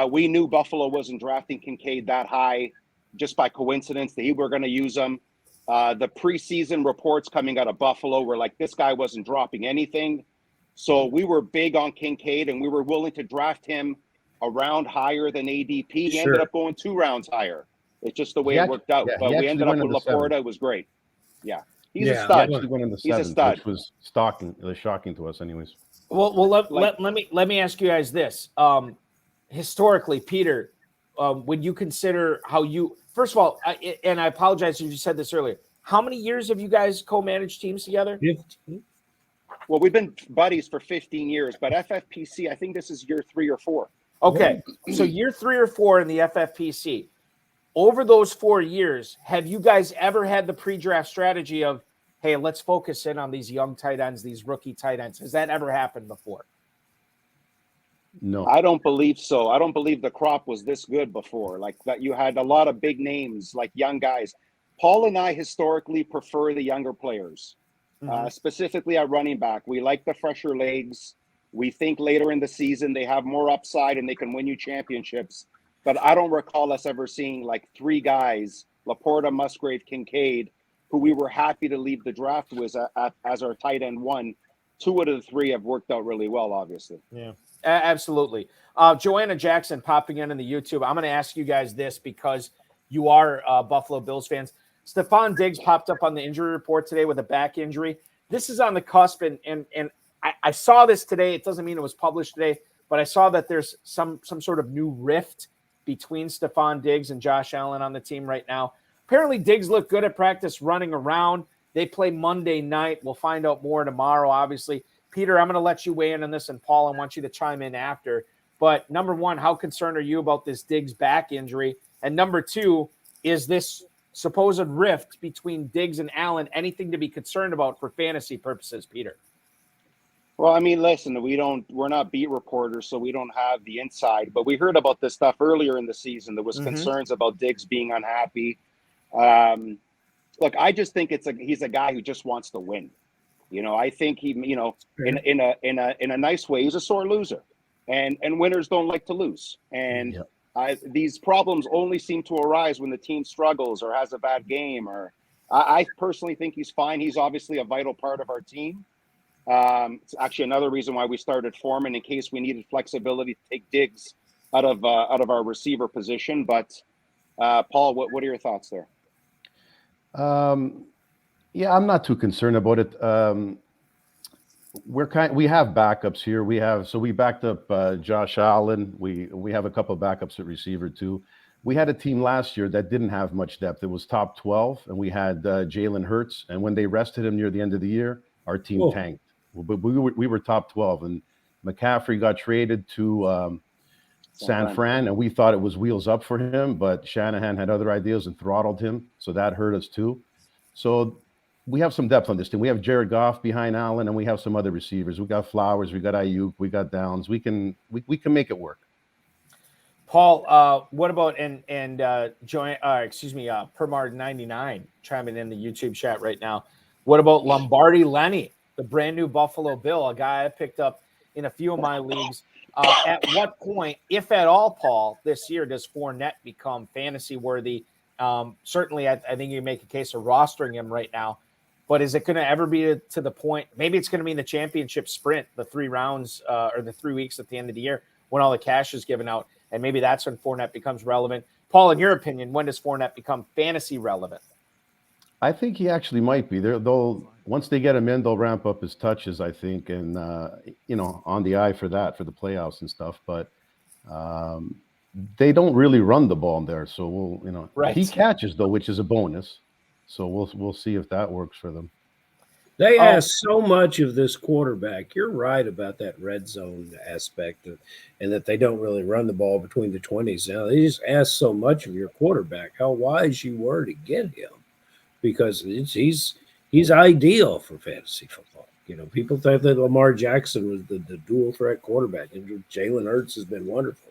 We knew Buffalo wasn't drafting Kincaid that high just by coincidence that we were going to use him. The preseason reports coming out of Buffalo were like, this guy wasn't dropping anything. So we were big on Kincaid, and we were willing to draft him a round higher than ADP. He ended up going 2 rounds higher. It's just the way it worked out. But we ended up with Laporta. It was great. Yeah. He's a stud. He went in the 7th, He's a stud. Which was shocking to us anyways. Well, let me ask you guys this. Historically, Peter, when you consider how you – first of all, and I apologize if you said this earlier, how many years have you guys co-managed teams together? 15. Well, we've been buddies for 15 years, but FFPC, I think this is year 3 or 4. Okay, so year 3 or 4 in the FFPC. Over those 4 years, have you guys ever had the pre-draft strategy of, hey, let's focus in on these young tight ends, these rookie tight ends? Has that ever happened before? No. I don't believe so. I don't believe the crop was this good before. Like that, you had a lot of big names, like young guys. Paul and I historically prefer the younger players, specifically at running back. We like the fresher legs. We think later in the season they have more upside and they can win you championships. But I don't recall us ever seeing like 3 guys, Laporta, Musgrave, Kincaid, who we were happy to leave the draft with as our tight end 1. 2 out of the 3 have worked out really well, obviously. Yeah, absolutely. Joanna Jackson popping in the YouTube. I'm going to ask you guys this because you are Buffalo Bills fans. Stephon Diggs popped up on the injury report today with a back injury. This is on the cusp, and I saw this today. It doesn't mean it was published today, but I saw that there's some sort of new rift between Stephon Diggs and Josh Allen on the team right now. Apparently, Diggs looked good at practice running around. They play Monday night. We'll find out more tomorrow, obviously. Peter, I'm going to let you weigh in on this, and Paul, I want you to chime in after. But number one, how concerned are you about this Diggs back injury? And number 2, is this supposed rift between Diggs and Allen anything to be concerned about for fantasy purposes, Peter? Well, I mean, listen, we're not beat reporters, so we don't have the inside, but we heard about this stuff earlier in the season. There was concerns about Diggs being unhappy. Look, I just think he's a guy who just wants to win. I think he, in a nice way, he's a sore loser, and winners don't like to lose. And these problems only seem to arise when the team struggles or has a bad game. Or I personally think he's fine. He's obviously a vital part of our team. It's actually another reason why we started Foreman, in case we needed flexibility to take Diggs out of our receiver position. But Paul, what are your thoughts there? Yeah, I'm not too concerned about it. we have backups here. We backed up Josh Allen. We have a couple of backups at receiver too. We had a team last year that didn't have much depth. It was top 12, and we had Jalen Hurts. And when they rested him near the end of the year, our team tanked. But we were top 12, and McCaffrey got traded to San Fran, and we thought it was wheels up for him, but Shanahan had other ideas and throttled him, so that hurt us too. So we have some depth on this team. We have Jared Goff behind Allen, and we have some other receivers. We got Flowers, we got Ayuk, we got Downs. We can make it work. Paul, what about Permard99 chiming in the YouTube chat right now? What about Lombardi Lenny, the brand new Buffalo Bill, a guy I picked up in a few of my leagues? At what point, if at all, Paul, this year does Fournette become fantasy worthy? Certainly, I think you make a case of rostering him right now. But is it going to ever be to the point? Maybe it's going to be in the championship sprint, the 3 rounds or the 3 weeks at the end of the year when all the cash is given out. And maybe that's when Fournette becomes relevant. Paul, in your opinion, when does Fournette become fantasy relevant? I think he actually might be. They'll once they get him in, they'll ramp up his touches, I think, and on the eye for the playoffs and stuff. But they don't really run the ball there, so right. He catches though, which is a bonus. So we'll see if that works for them. They ask so much of this quarterback. You're right about that red zone aspect, and that they don't really run the ball between the 20s. Now they just ask so much of your quarterback. How wise you were to get him, because he's ideal for fantasy football. People thought that Lamar Jackson was the dual threat quarterback, and Jalen Hurts has been wonderful.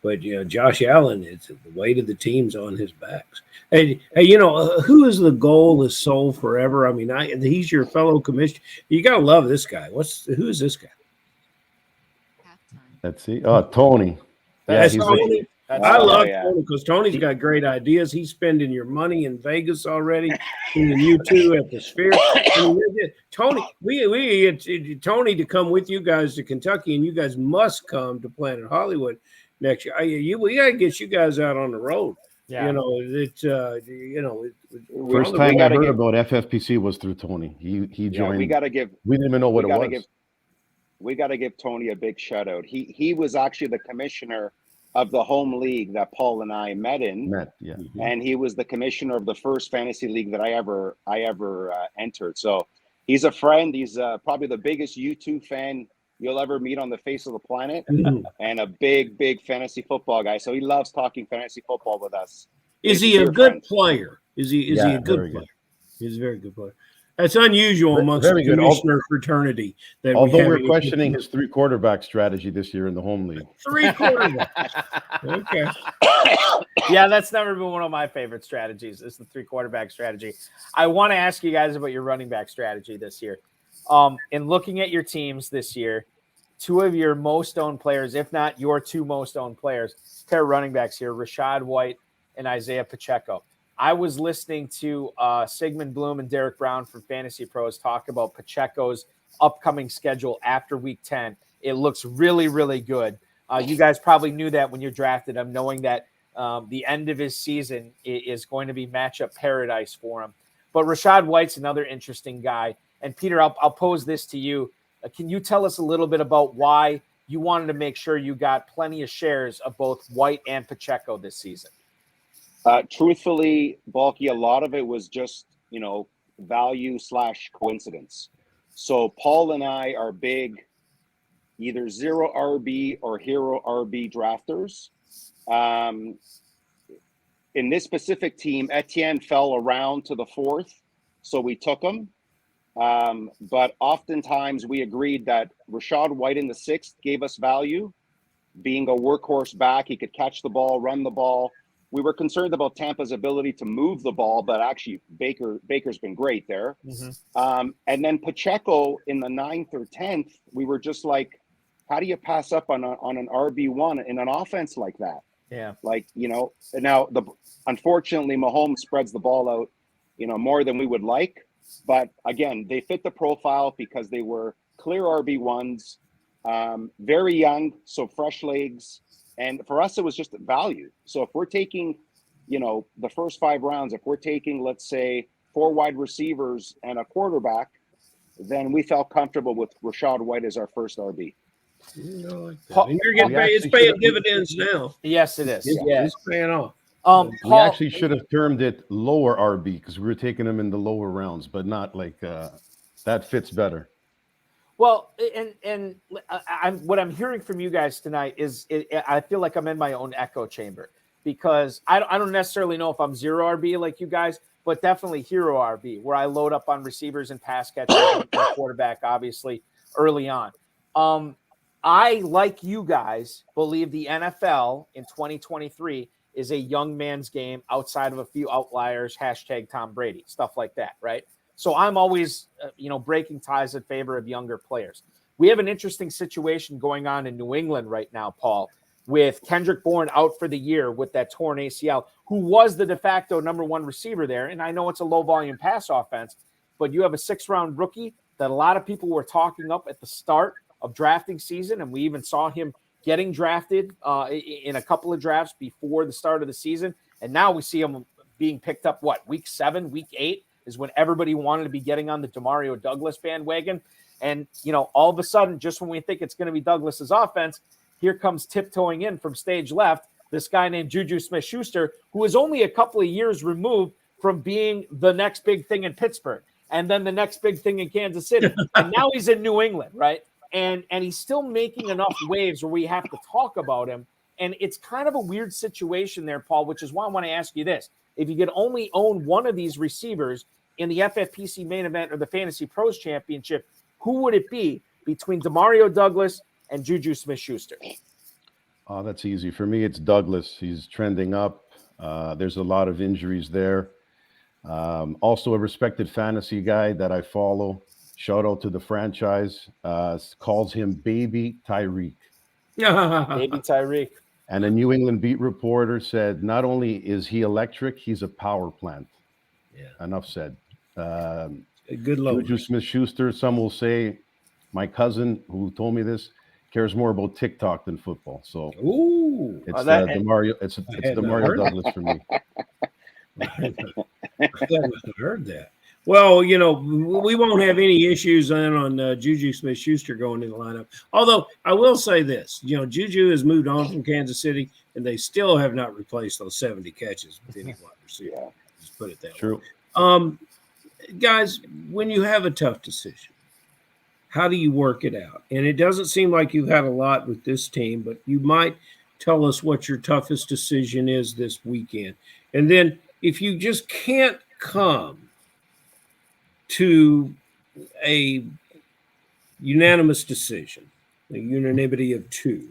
But Josh Allen, it's the weight of the team's on his backs. Hey, who is the goal is soul forever? I mean, he's your fellow commissioner. You gotta love this guy. Who is this guy? Let's see. Tony. Yeah, Tony. I love Tony because Tony's got great ideas. He's spending your money in Vegas already, and you too at the Sphere. Tony, we get Tony to come with you guys to Kentucky, and you guys must come to Planet Hollywood next year. We got to get you guys out on the road. Yeah. First time I heard about FFPC was through Tony. He joined. We didn't even know what it was. We got to give Tony a big shout out. He was actually the commissioner of the home league that Paul and I met in. And he was the commissioner of the first fantasy league that I ever entered. So he's a friend. He's probably the biggest U2 fan you'll ever meet on the face of the planet, and a big fantasy football guy. So he loves talking fantasy football with us. Is he a good player? Is he a good player? He's a very good player. That's unusual amongst the commissioner fraternity. Although we're questioning his 3 quarterback strategy this year in the home league. 3 quarterbacks. Okay. Yeah, that's never been one of my favorite strategies, is the 3 quarterback strategy. I want to ask you guys about your running back strategy this year. In looking at your teams this year, 2 of your most owned players, if not your 2 most owned players, pair of running backs here, Rachaad White and Isaiah Pacheco. I was listening to Sigmund Bloom and Derek Brown from Fantasy Pros talk about Pacheco's upcoming schedule after Week 10. It looks really, really good. You guys probably knew that when you drafted him, knowing that the end of his season is going to be matchup paradise for him. But Rachaad White's another interesting guy. And Peter, I'll pose this to you. Can you tell us a little bit about why you wanted to make sure you got plenty of shares of both White and Pacheco this season? Truthfully, Balky, a lot of it was just, value / coincidence. So Paul and I are big, either 0 RB or hero RB drafters. In this specific team, Etienne fell around to the 4th, so we took him. But oftentimes we agreed that Rachaad White in the 6th gave us value. Being a workhorse back, he could catch the ball, run the ball. We were concerned about Tampa's ability to move the ball, but actually Baker's been great there. And then Pacheco in the 9th or 10th, we were just like, how do you pass up on an RB1 in an offense like that? Yeah. Now unfortunately Mahomes spreads the ball out, more than we would like. But again, they fit the profile because they were clear RB1s, very young, so fresh legs. And for us, it was just value. So if we're taking, the first 5 rounds, if we're taking, let's say, 4 wide receivers and a quarterback, then we felt comfortable with Rashad White as our first RB. And Paul, you're getting paid. It's paying dividends now. yes, it is. It's paying off. We Paul, actually should have termed it lower RB because we were taking them in the lower rounds, but not like that fits better. well, and what I'm hearing from you guys tonight is I feel like I'm in my own echo chamber because I don't necessarily know if I'm zero RB like you guys, but definitely hero RB, where I load up on receivers and pass catchers and quarterback, obviously, early on. I, like you guys, believe the NFL in 2023 is a young man's game outside of a few outliers, hashtag Tom Brady, stuff like that, right? So I'm always, breaking ties in favor of younger players. We have an interesting situation going on in New England right now, Paul, with Kendrick Bourne out for the year with that torn ACL, who was the de facto number one receiver there. And I know it's a low-volume pass offense, but you have a sixth-round rookie that a lot of people were talking up at the start of drafting season, and we even saw him getting drafted in a couple of drafts before the start of the season. And now we see him being picked up, week 7, week 8 is when everybody wanted to be getting on the Demario Douglas bandwagon. And, all of a sudden, just when we think it's going to be Douglas's offense, here comes tiptoeing in from stage left this guy named Juju Smith-Schuster, who is only a couple of years removed from being the next big thing in Pittsburgh and then the next big thing in Kansas City. And now he's in New England, right? And he's still making enough waves where we have to talk about him. And it's kind of a weird situation there, Paul, which is why I want to ask you this. If you could only own one of these receivers in the FFPC main event or the Fantasy Pros Championship, who would it be between Demario Douglas and Juju Smith-Schuster? Oh, that's easy. For me, it's Douglas. He's trending up. There's a lot of injuries there. Also a respected fantasy guy that I follow. Shout out to the franchise. Calls him Baby Tyreek. Baby Tyreek. And a New England beat reporter said, not only is he electric, he's a power plant. Yeah. Enough said. Good load. Juju Smith-Schuster, some will say, my cousin who told me this, cares more about TikTok than football. So it's Demario. It's Demario Douglas for me. I haven't heard that. Well, we won't have any issues then on Juju Smith-Schuster going in the lineup. Although I will say this, Juju has moved on from Kansas City, and they still have not replaced those 70 catches with any wide receiver. Yeah. Just put it that way. Guys, when you have a tough decision, how do you work it out? And it doesn't seem like you've had a lot with this team, but you might tell us what your toughest decision is this weekend. And then if you just can't come to a unanimous decision, a unanimity of 2,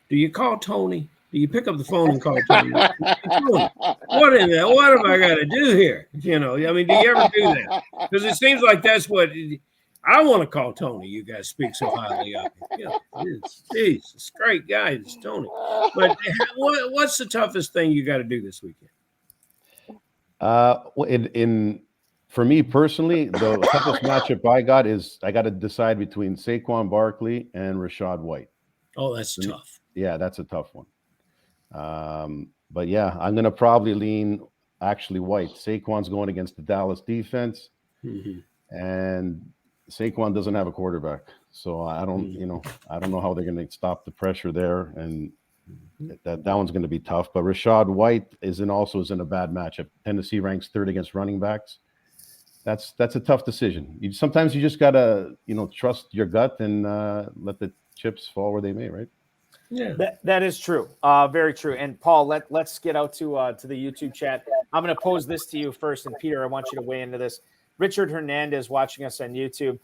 do you call Tony? Do you pick up the phone and call Tony? Tony, what have I got to do here? Do you ever do that? Because it seems like that's what I want to call Tony. You guys speak so highly of him. It's great guy, it's Tony. But what's the toughest thing you got to do this weekend? For me personally, the toughest matchup I got is I got to decide between Saquon Barkley and Rashad White. Oh, that's tough. Yeah, that's a tough one. But yeah, I'm going to probably lean actually White. Saquon's going against the Dallas defense, and Saquon doesn't have a quarterback. So I don't know how they're going to stop the pressure there, and that one's going to be tough. But Rashad White is in a bad matchup. Tennessee ranks 3rd against running backs. That's a tough decision. Sometimes you just gotta trust your gut and let the chips fall where they may, right? Yeah, that is true. Very true. And Paul, let's get out to the YouTube chat. I'm going to pose this to you first, and Peter, I want you to weigh into this. Richard Hernandez watching us on YouTube.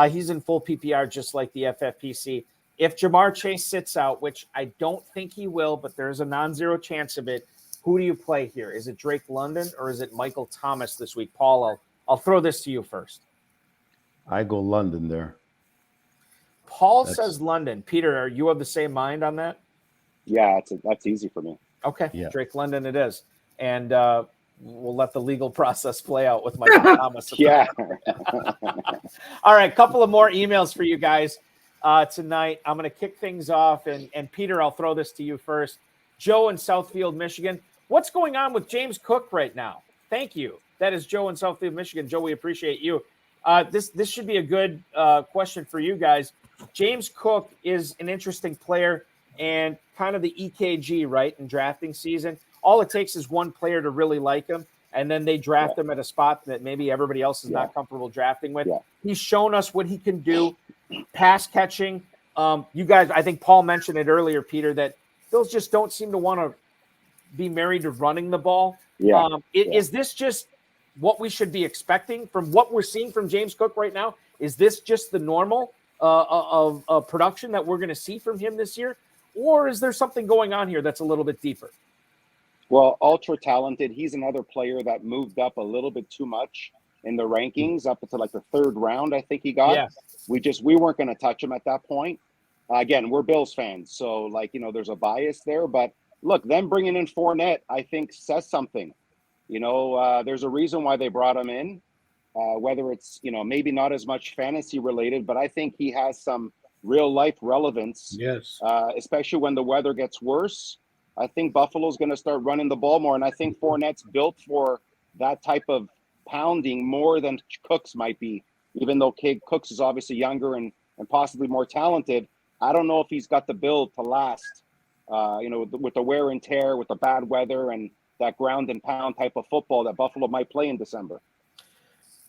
He's in full PPR just like the FFPC. If Jamar Chase sits out, which I don't think he will, but there's a non-zero chance of it, who do you play here? Is it Drake London or is it Michael Thomas this week? Paul, I'll throw this to you first. I go London there. Paul says London. Peter, are you of the same mind on that? Yeah, that's easy for me. Okay, yeah. Drake London it is. And we'll let the legal process play out with Michael Thomas. Yeah. All right, couple of more emails for you guys tonight. I'm going to kick things off. And Peter, I'll throw this to you first. Joe in Southfield, Michigan. What's going on with James Cook right now? Thank you. That is Joe in Southfield, Michigan. Joe, we appreciate you. This should be a good question for you guys. James Cook is an interesting player and kind of the EKG, right, in drafting season. All it takes is one player to really like him, and then they draft him at a spot that maybe everybody else is not comfortable drafting with. Yeah. He's shown us what he can do, pass catching. You guys, I think Paul mentioned it earlier, Peter, that Bills just don't seem to want to be married to running the ball. Is this just what we should be expecting from what we're seeing from James Cook right now? Is this just the normal of production that we're going to see from him this year? Or is there something going on here that's a little bit deeper? Well, ultra talented. He's another player that moved up a little bit too much in the rankings, up into like the third round, I think he got. Yeah. We weren't going to touch him at that point. Again, we're Bills fans, so there's a bias there. But look, them bringing in Fournette, I think says something. There's a reason why they brought him in. Whether it's maybe not as much fantasy related, but I think he has some real life relevance. Yes. Especially when the weather gets worse. I think Buffalo's going to start running the ball more, and I think Fournette's built for that type of pounding more than Cooks might be. Even though Cooks is obviously younger and possibly more talented, I don't know if he's got the build to last. With the wear and tear, with the bad weather, and that ground and pound type of football that Buffalo might play in December.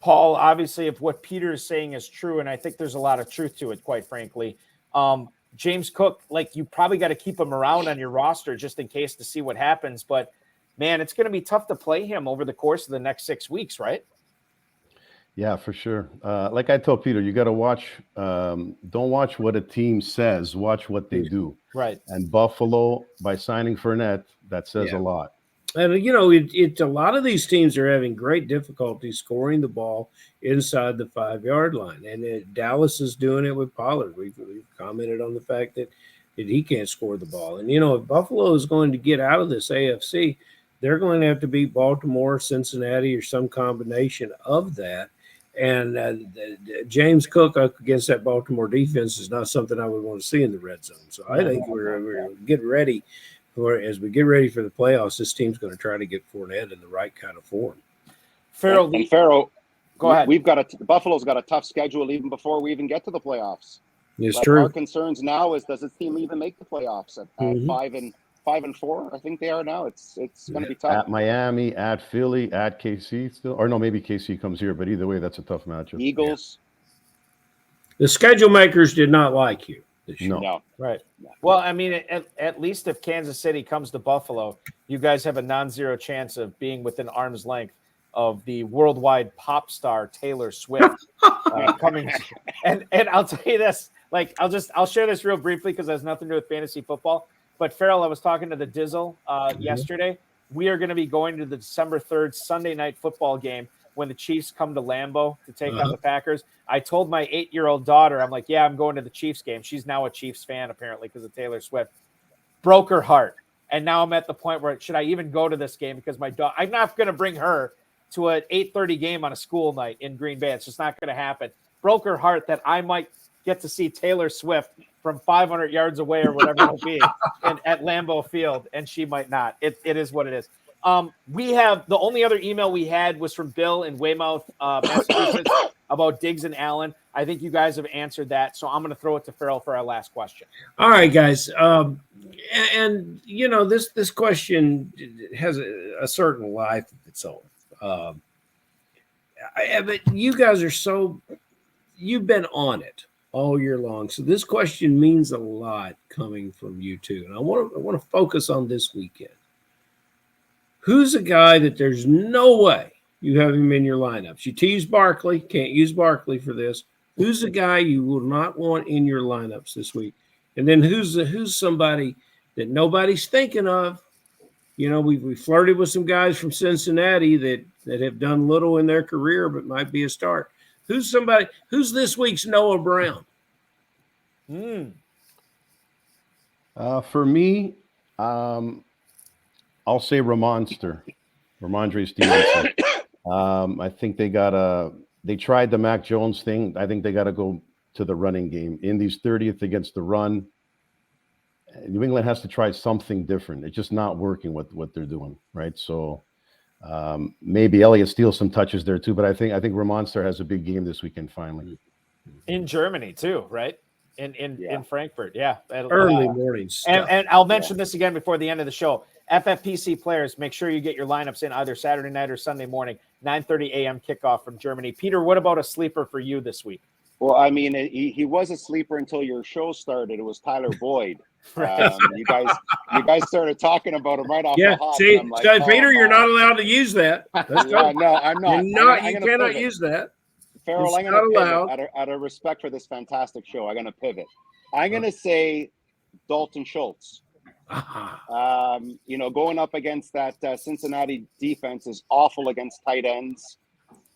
Paul, obviously, if what Peter is saying is true, and I think there's a lot of truth to it, quite frankly, James Cook, you probably got to keep him around on your roster just in case to see what happens. But, man, it's going to be tough to play him over the course of the next 6 weeks, right? Yeah, for sure. Like I told Peter, you got to watch. Don't watch what a team says. Watch what they do. Right. And Buffalo, by signing Fournette, that says a lot. And, a lot of these teams are having great difficulty scoring the ball inside the 5-yard line. And Dallas is doing it with Pollard. We've commented on the fact that he can't score the ball. And, if Buffalo is going to get out of this AFC, they're going to have to beat Baltimore, Cincinnati, or some combination of that. And James Cook against that Baltimore defense is not something I would want to see in the red zone. So I think we're getting ready. As we get ready for the playoffs, this team's going to try to get Fournette in the right kind of form. Ferrell, go ahead. Buffalo's got a tough schedule even before we even get to the playoffs. It's true. Our concerns now is, does this team even make the playoffs at 5-4? I think they are now. It's going to be tough. At Miami, at Philly, at KC still, or no, maybe KC comes here. But either way, that's a tough matchup. Eagles. The schedule makers did not like you. No. Right. Well, I mean, at least if Kansas City comes to Buffalo, you guys have a non-zero chance of being within arm's length of the worldwide pop star Taylor Swift coming. And I'll tell you this, I'll share this real briefly because it has nothing to do with fantasy football. But Ferrell, I was talking to the Dizzle yesterday. We are going to be going to the December 3rd Sunday night football game when the Chiefs come to Lambeau to take on the Packers. I told my 8-year-old daughter, I'm like, yeah, I'm going to the Chiefs game. She's now a Chiefs fan, apparently, because of Taylor Swift. Broke her heart. And now I'm at the point where, should I even go to this game? Because my daughter, I'm not going to bring her to an 8:30 game on a school night in Green Bay. It's just not going to happen. Broke her heart that I might get to see Taylor Swift from 500 yards away or whatever it'll be at Lambeau Field, and she might not. It is what it is. We have the only other email we had was from Bill in Weymouth, Massachusetts, about Diggs and Allen. I think you guys have answered that, so I'm going to throw it to Ferrell for our last question. All right, guys. This question has a certain life of its own. But you guys you've been on it all year long, so this question means a lot coming from you two, and I want to focus on this weekend. Who's a guy that there's no way you have him in your lineups? You tease Barkley, can't use Barkley for this. Who's a guy you will not want in your lineups this week? And then who's somebody that nobody's thinking of? We flirted with some guys from Cincinnati that have done little in their career but might be a start. Who's this week's Noah Brown? For me, I'll say Ramondre Stevenson. I think they tried the Mac Jones thing. I think they got to go to the running game. Indy's 30th against the run. New England has to try something different. It's just not working with what they're doing, right? So Maybe Elliott steals some touches there too, but I think Ramonster has a big game this weekend finally. In Germany too, right? In Frankfurt, yeah. Early morning stuff. And I'll mention this again before the end of the show. FFPC players, make sure you get your lineups in either Saturday night or Sunday morning, 9:30 a.m. kickoff from Germany. Peter, what about a sleeper for you this week? Well, I mean, he was a sleeper until your show started. It was Tyler Boyd. Right. You guys started talking about him right off the hop. See, and I'm like, Peter, you're not allowed to use that. Let's go. No, I'm not. You cannot use that. Farrell, It's I'm going to not pivot out of respect for this fantastic show. I'm going to pivot. I'm going to say Dalton Schultz. Going up against that Cincinnati defense is awful against tight ends.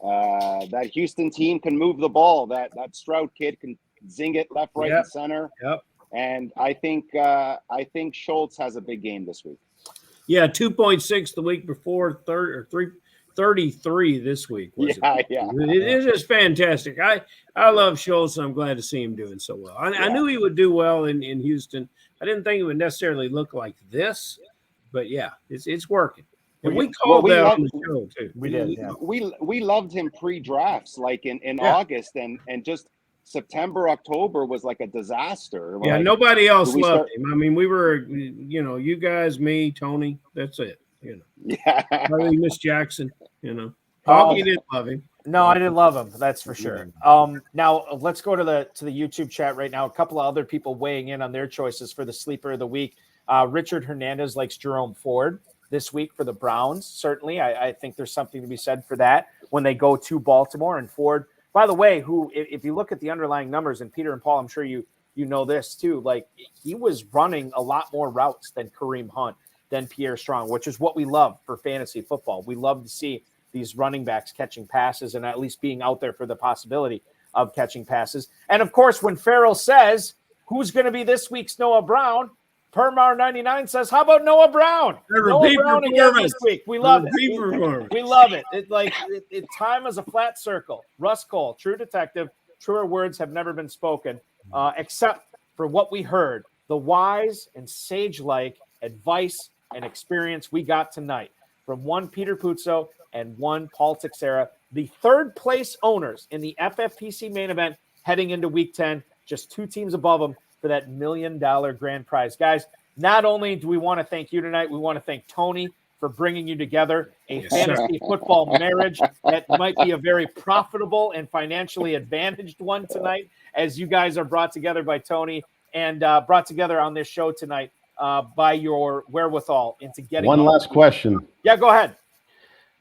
That Houston team can move the ball. That Stroud kid can zing it left, right, and center. Yep. And I think Schultz has a big game this week. Yeah, 2.6 the week before, 33 this week. It is just fantastic. I love Schultz, and I'm glad to see him doing so well. I knew he would do well in Houston. I didn't think it would necessarily look like this, but yeah, it's working. And we called that on the show too. We did. Yeah. We loved him pre-drafts, like in August, and just September, October was like a disaster. Yeah, like, nobody else loved him. I mean, we were, you guys, me, Tony. That's it. Yeah. Probably Miss Jackson. Hockey didn't love him. No, I didn't love him. That's for sure. Now let's go to the YouTube chat right now. A couple of other people weighing in on their choices for the sleeper of the week. Richard Hernandez likes Jerome Ford this week for the Browns. Certainly, I think there's something to be said for that when they go to Baltimore. And Ford, by the way, who, if you look at the underlying numbers, and Peter and Paul, I'm sure you know this too, like he was running a lot more routes than Kareem Hunt, than Pierre Strong, which is what we love for fantasy football. We love to see these running backs catching passes and at least being out there for the possibility of catching passes. And of course, when Ferrell says, who's going to be this week's Noah Brown, Permar99 says, how about Noah Brown? Noah Brown again this week. We love it. We love it. Time is a flat circle. Russ Cole, true detective. Truer words have never been spoken, except for what we heard. The wise and sage-like advice and experience we got tonight from one Peter Puzzo and one Paul Teixeira, the third place owners in the FFPC main event heading into week 10, just two teams above them for that $1 million grand prize. Guys, not only do we want to thank you tonight, we want to thank Tony for bringing you together, a fantasy football marriage that might be a very profitable and financially advantaged one tonight, as you guys are brought together by Tony and brought together on this show tonight by your wherewithal into getting one last question. Yeah, go ahead.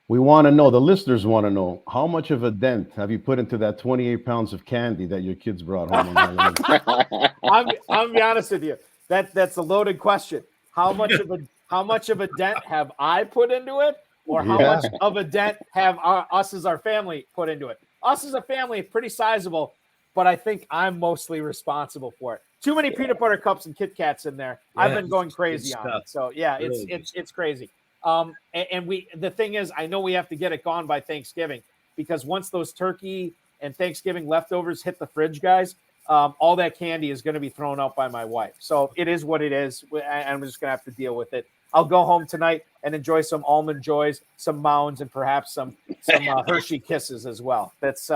We want to know, the listeners want to know, how much of a dent have you put into that 28 pounds of candy that your kids brought home? I'm gonna be honest with you. That's a loaded question. How much of a dent have I put into it, or how much of a dent have us as our family put into it? Us as a family, pretty sizable, but I think I'm mostly responsible for it. Too many peanut butter cups and Kit Kats in there. Yeah, I've been going crazy on it. So yeah, it's crazy. And the thing is, I know we have to get it gone by Thanksgiving, because once those turkey and Thanksgiving leftovers hit the fridge, guys, all that candy is going to be thrown out by my wife. So it is what it is. I'm just going to have to deal with it. I'll go home tonight and enjoy some Almond Joys, some Mounds, and perhaps some Hershey Kisses as well. That's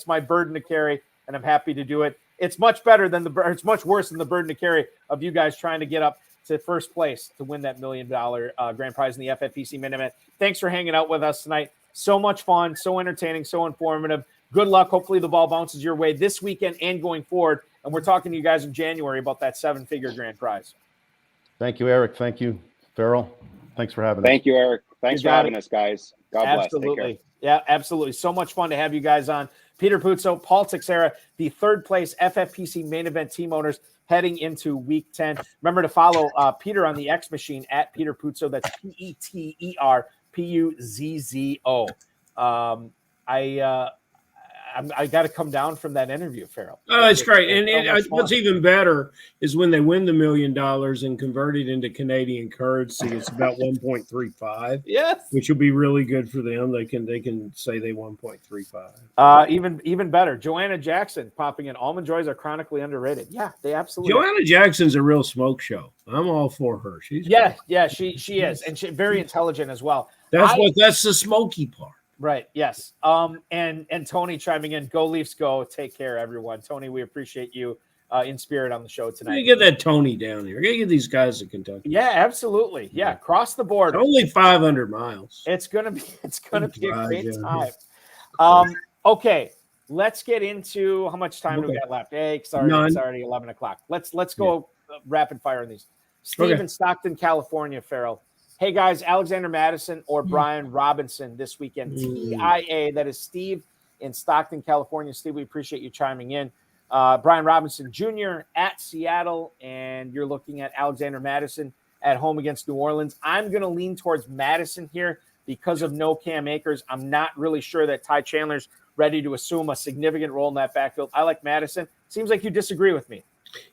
my burden to carry, and I'm happy to do it. It's much better than it's much worse than the burden to carry of you guys trying to get up to first place to win that $1 million grand prize in the FFPC main event. Thanks for hanging out with us tonight. So much fun, so entertaining, so informative. Good luck. Hopefully the ball bounces your way this weekend and going forward. And we're talking to you guys in January about that 7-figure grand prize. Thank you, Eric. Thank you, Ferrell. Thanks for having us. Thank you, Eric. Thanks for having us, guys. God bless. Absolutely. Yeah, absolutely. So much fun to have you guys on. Peter Puzzo, Paul Teixeira, the third place FFPC main event team owners heading into week 10. Remember to follow Peter on the X machine at Peter Puzzo. That's PeterPuzzo. I got to come down from that interview, Ferrell. Oh, it's great. And what's even better is when they win the $1 million and convert it into Canadian currency, it's about 1.35. Yes. Which will be really good for them. They can say they 1.35. Even better. Joanna Jackson popping in. Almond Joys are chronically underrated. Yeah, they absolutely Joanna Jackson's a real smoke show. I'm all for her. She's she is. And very intelligent as well. That's the smoky part. Right. Yes. And Tony chiming in. Go Leafs, go! Take care, everyone. Tony, we appreciate you in spirit on the show tonight. You get that Tony down here. Get these guys to Kentucky. Yeah, absolutely. Yeah, cross the border. Only 500 miles. It's gonna be a great time. Okay, let's get into how much time do we got left. Hey, it's already 11 o'clock. Let's go rapid fire on these. Steve in Stockton, California, Ferrell. Hey guys, Alexander Madison or Brian Robinson this weekend? TIA. That is Steve in Stockton, California. Steve, we appreciate you chiming in. Brian Robinson Jr. at Seattle, and you're looking at Alexander Madison at home against New Orleans. I'm going to lean towards Madison here because of no Cam Akers. I'm not really sure that Ty Chandler's ready to assume a significant role in that backfield. I like Madison. Seems like you disagree with me.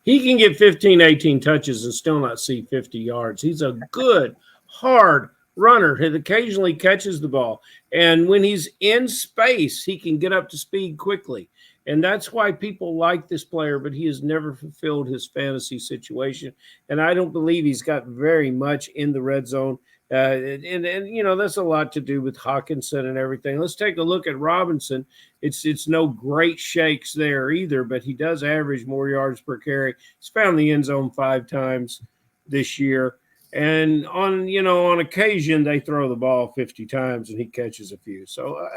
He can get 15, 18 touches and still not see 50 yards. He's a good, hard runner. He occasionally catches the ball. And when he's in space, he can get up to speed quickly. And that's why people like this player, but he has never fulfilled his fantasy situation. And I don't believe he's got very much in the red zone. And you know, that's a lot to do with Hawkinson and everything. Let's take a look at Robinson. It's no great shakes there either, but he does average more yards per carry. He's found the end zone 5 times this year. And on occasion, they throw the ball 50 times and he catches a few. So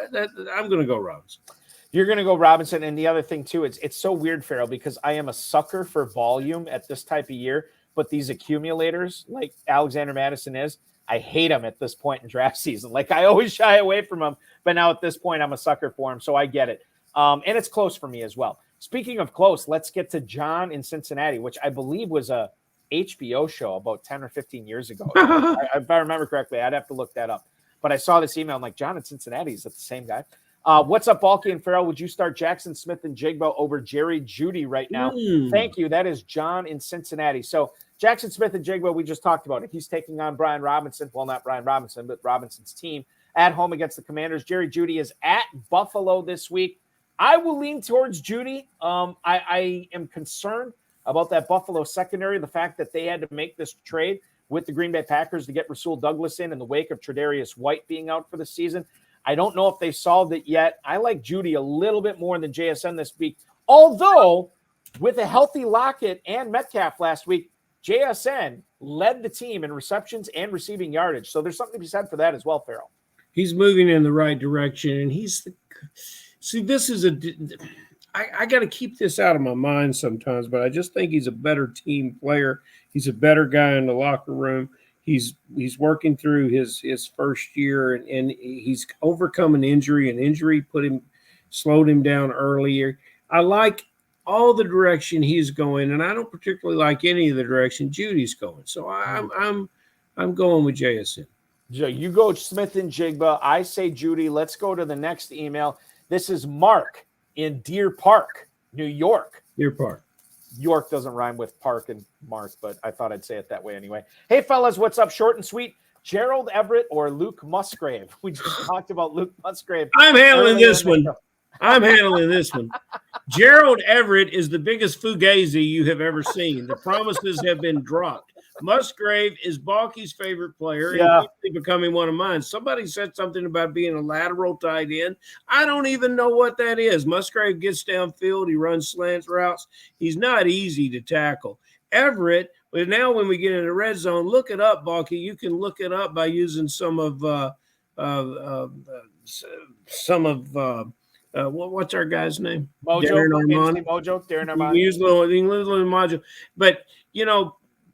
I'm going to go Robinson. You're going to go Robinson. And the other thing, too, it's so weird, Ferrell, because I am a sucker for volume at this type of year. But these accumulators, like Alexander Madison is, I hate them at this point in draft season. Like, I always shy away from them. But now at this point, I'm a sucker for them. So I get it. And it's close for me as well. Speaking of close, let's get to John in Cincinnati, which I believe was a HBO show about 10 or 15 years ago. If I remember correctly, I'd have to look that up. But I saw this email. I'm like, John in Cincinnati, is that the same guy? What's up, Balky and Ferrell? Would you start Jackson Smith and Jigba over Jerry Jeudy right now? Thank you. That is John in Cincinnati. So Jackson Smith and Jigba, we just talked about it. He's taking on Brian Robinson. Well, not Brian Robinson, but Robinson's team at home against the Commanders. Jerry Jeudy is at Buffalo this week. I will lean towards Jeudy. I am concerned about that Buffalo secondary, the fact that they had to make this trade with the Green Bay Packers to get Rasul Douglas in the wake of Tre'Davious White being out for the season. I don't know if they solved it yet. I like Jeudy a little bit more than JSN this week. Although, with a healthy Lockett and Metcalf last week, JSN led the team in receptions and receiving yardage. So there's something to be said for that as well, Ferrell. He's moving in the right direction. And I got to keep this out of my mind sometimes, but I just think he's a better team player. He's a better guy in the locker room. He's working through his first year, and he's overcome an injury. An injury slowed him down earlier. I like all the direction he's going, and I don't particularly like any of the direction Judy's going. So I'm going with JSN. You go Smith and Jigba. I say Jeudy. Let's go to the next email. This is Mark in Deer Park, New York. Deer Park. York doesn't rhyme with park and Mark, but I thought I'd say it that way anyway. Hey, fellas, what's up? Short and sweet. Gerald Everett or Luke Musgrave? We just talked about Luke Musgrave. I'm handling this one. Gerald Everett is the biggest fugazi you have ever seen. The promises have been dropped. Musgrave is Balky's favorite player and becoming one of mine. Somebody said something about being a lateral tight end. I don't even know what that is. Musgrave gets downfield. He runs slant routes. He's not easy to tackle. Everett, but now when we get in the red zone, look it up, Balky. You can look it up by using some of what's our guy's name? Darren Armand. We use little Mojo. But,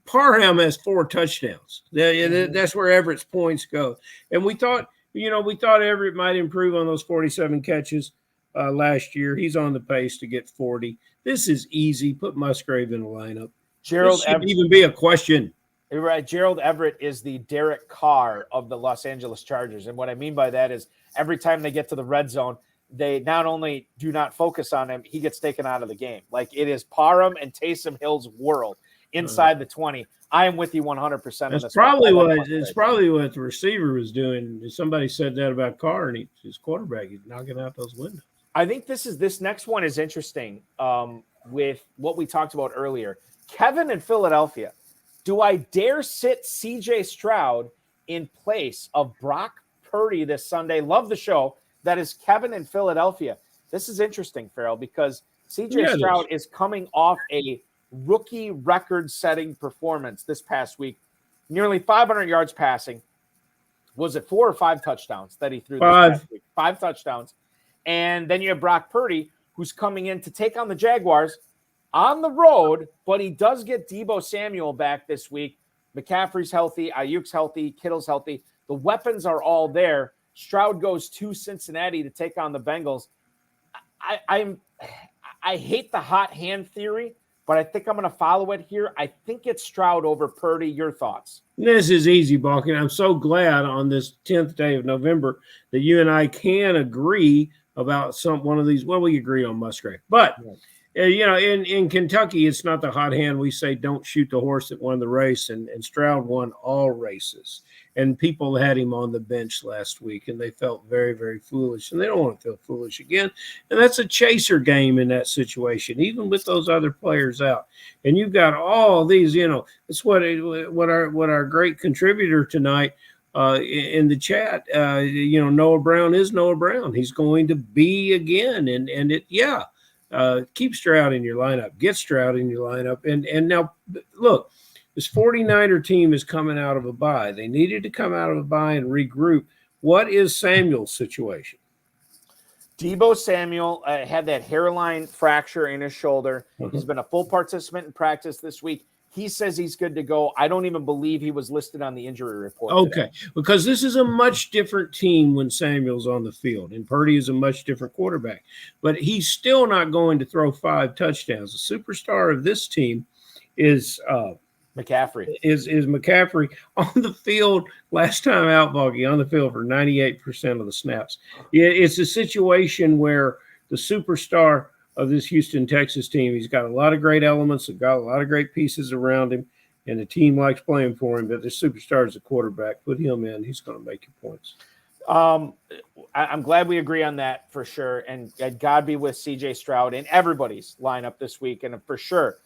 Parham has 4 touchdowns. That's where Everett's points go. And we thought Everett might improve on those 47 catches last year. He's on the pace to get 40. This is easy. Put Musgrave in the lineup. This shouldn't even be a question. You're right. Gerald Everett is the Derek Carr of the Los Angeles Chargers. And what I mean by that is every time they get to the red zone, they not only do not focus on him, he gets taken out of the game. Like, it is Parham and Taysom Hill's world inside the 20. I am with you 100%. That's probably what the receiver was doing. Somebody said that about Carr and his quarterback. He's knocking out those windows. I think this next one is interesting with what we talked about earlier. Kevin in Philadelphia. Do I dare sit CJ Stroud in place of Brock Purdy this Sunday. Love the show. That is Kevin in Philadelphia. This is interesting, Ferrell, because C.J. Stroud is coming off a rookie record-setting performance this past week. Nearly 500 yards passing. Was it 4 or 5 touchdowns that he threw this past week? 5 touchdowns. And then you have Brock Purdy, who's coming in to take on the Jaguars on the road, but he does get Deebo Samuel back this week. McCaffrey's healthy. Ayuk's healthy. Kittle's healthy. The weapons are all there. Stroud goes to Cincinnati to take on the Bengals. I hate the hot hand theory, but I think I'm going to follow it here. I think it's Stroud over Purdy. Your thoughts? This is easy, Balkman. I'm so glad on this 10th day of November that you and I can agree about one of these. Well, we agree on Musgrave. But, in Kentucky, it's not the hot hand. We say don't shoot the horse that won the race, and Stroud won all races. And people had him on the bench last week, and they felt very, very foolish, and they don't want to feel foolish again. And that's a chaser game in that situation, even with those other players out. And you've got all these, it's what our great contributor tonight in the chat, Noah Brown is Noah Brown. He's going to be again, keep Stroud in your lineup, get Stroud in your lineup, and now look. This 49er team is coming out of a bye. They needed to come out of a bye and regroup. What is Samuel's situation? Deebo Samuel had that hairline fracture in his shoulder. He's been a full participant in practice this week. He says he's good to go. I don't even believe he was listed on the injury report. Okay, because this is a much different team when Samuel's on the field, and Purdy is a much different quarterback. But he's still not going to throw 5 touchdowns. The superstar of this team is McCaffrey. Is McCaffrey on the field last time out, Boggy, on the field for 98% of the snaps. It's a situation where the superstar of this Houston, Texas team, he's got a lot of great elements, he's got a lot of great pieces around him, and the team likes playing for him, but the superstar is a quarterback. Put him in, he's going to make you points. I'm glad we agree on that for sure, and God be with C.J. Stroud in everybody's lineup this week, and for sure,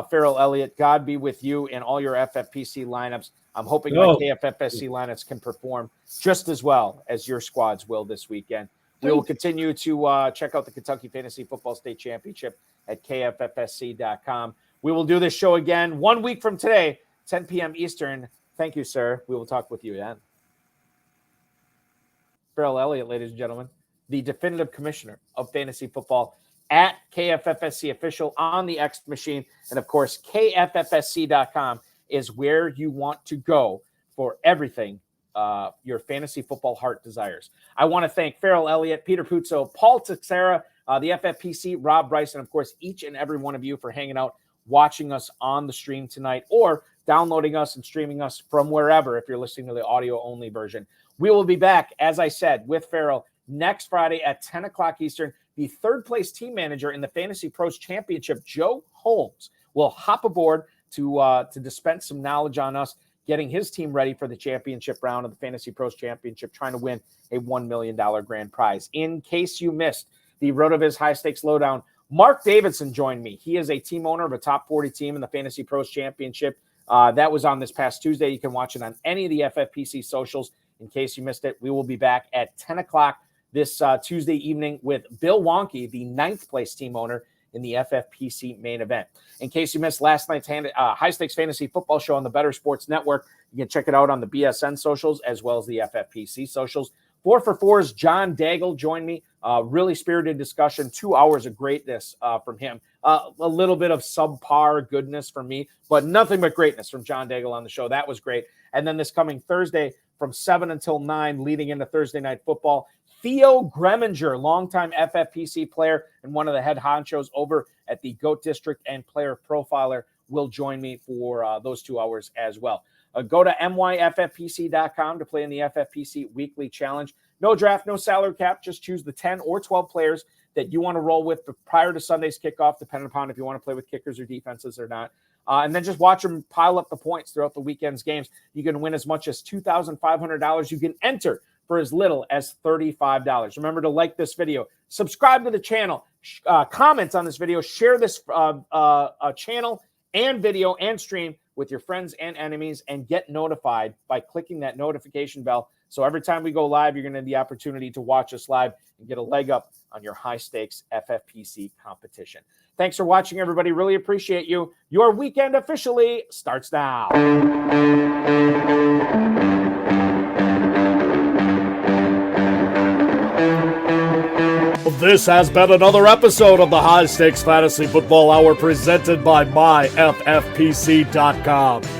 Ferrell Elliott, God be with you in all your FFPC lineups. I'm hoping my KFFSC lineups can perform just as well as your squads will this weekend. We will continue to check out the Kentucky Fantasy Football State Championship at kffsc.com. We will do this show again 1 week from today, 10 p.m. Eastern. Thank you, sir. We will talk with you then. Ferrell Elliott, ladies and gentlemen, the definitive commissioner of fantasy football at KFFSC Official on the X machine. And, of course, kffsc.com is where you want to go for everything your fantasy football heart desires. I want to thank Ferrell Elliott, Peter Puzzo, Paul Teixeira, the FFPC, Rob Bryce, and, of course, each and every one of you for hanging out, watching us on the stream tonight, or downloading us and streaming us from wherever if you're listening to the audio-only version. We will be back, as I said, with Ferrell next Friday at 10 o'clock Eastern. The third-place team manager in the Fantasy Pros Championship, Joe Holmes, will hop aboard to dispense some knowledge on us, getting his team ready for the championship round of the Fantasy Pros Championship, trying to win a $1 million grand prize. In case you missed the RotoViz High Stakes Lowdown, Mark Davidson joined me. He is a team owner of a top 40 team in the Fantasy Pros Championship. That was on this past Tuesday. You can watch it on any of the FFPC socials. In case you missed it, we will be back at 10 o'clock this Tuesday evening with Bill Wonky, the 9th place team owner in the FFPC main event. In case you missed last night's High Stakes Fantasy Football Show on the Better Sports Network, you can check it out on the BSN socials as well as the FFPC socials. 4 for 4's John Daigle joined me. Really spirited discussion, 2 hours of greatness from him. A little bit of subpar goodness from me, but nothing but greatness from John Daigle on the show. That was great. And then this coming Thursday from 7 until 9, leading into Thursday Night Football, Theo Greminger, longtime FFPC player and one of the head honchos over at the GOAT District and player profiler, will join me for those 2 hours as well. Go to myffpc.com to play in the FFPC Weekly Challenge. No draft, no salary cap. Just choose the 10 or 12 players that you want to roll with prior to Sunday's kickoff, depending upon if you want to play with kickers or defenses or not. And then just watch them pile up the points throughout the weekend's games. You can win as much as $2,500. You can enter for as little as $35. Remember to like this video, subscribe to the channel, comment on this video, share this channel and video and stream with your friends and enemies, and get notified by clicking that notification bell So every time we go live, you're going to have the opportunity to watch us live and get a leg up on your high-stakes FFPC competition. Thanks for watching, everybody. Really appreciate you. Your weekend officially starts now. This has been another episode of the High Stakes Fantasy Football Hour presented by myffpc.com.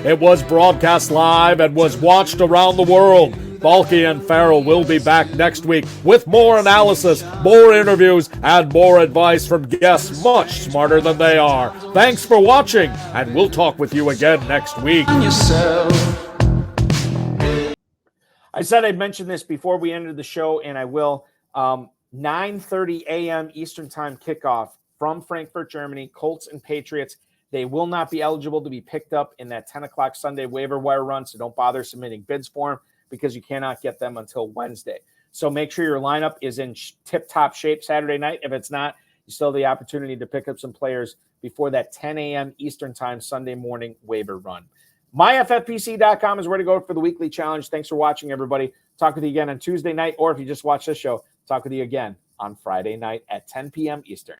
It was broadcast live and was watched around the world. Balky and Ferrell will be back next week with more analysis, more interviews, and more advice from guests much smarter than they are. Thanks for watching, and we'll talk with you again next week. I said I'd mention this before we ended the show, and I will. 9:30 a.m. Eastern Time kickoff from Frankfurt, Germany, Colts and Patriots. They will not be eligible to be picked up in that 10 o'clock Sunday waiver wire run, so don't bother submitting bids for them because you cannot get them until Wednesday. So make sure your lineup is in tip-top shape Saturday night. If it's not, you still have the opportunity to pick up some players before that 10 a.m. Eastern Time Sunday morning waiver run. MyFFPC.com is where to go for the weekly challenge. Thanks for watching, everybody. Talk with you again on Tuesday night, or if you just watch this show, talk with you again on Friday night at 10 p.m. Eastern.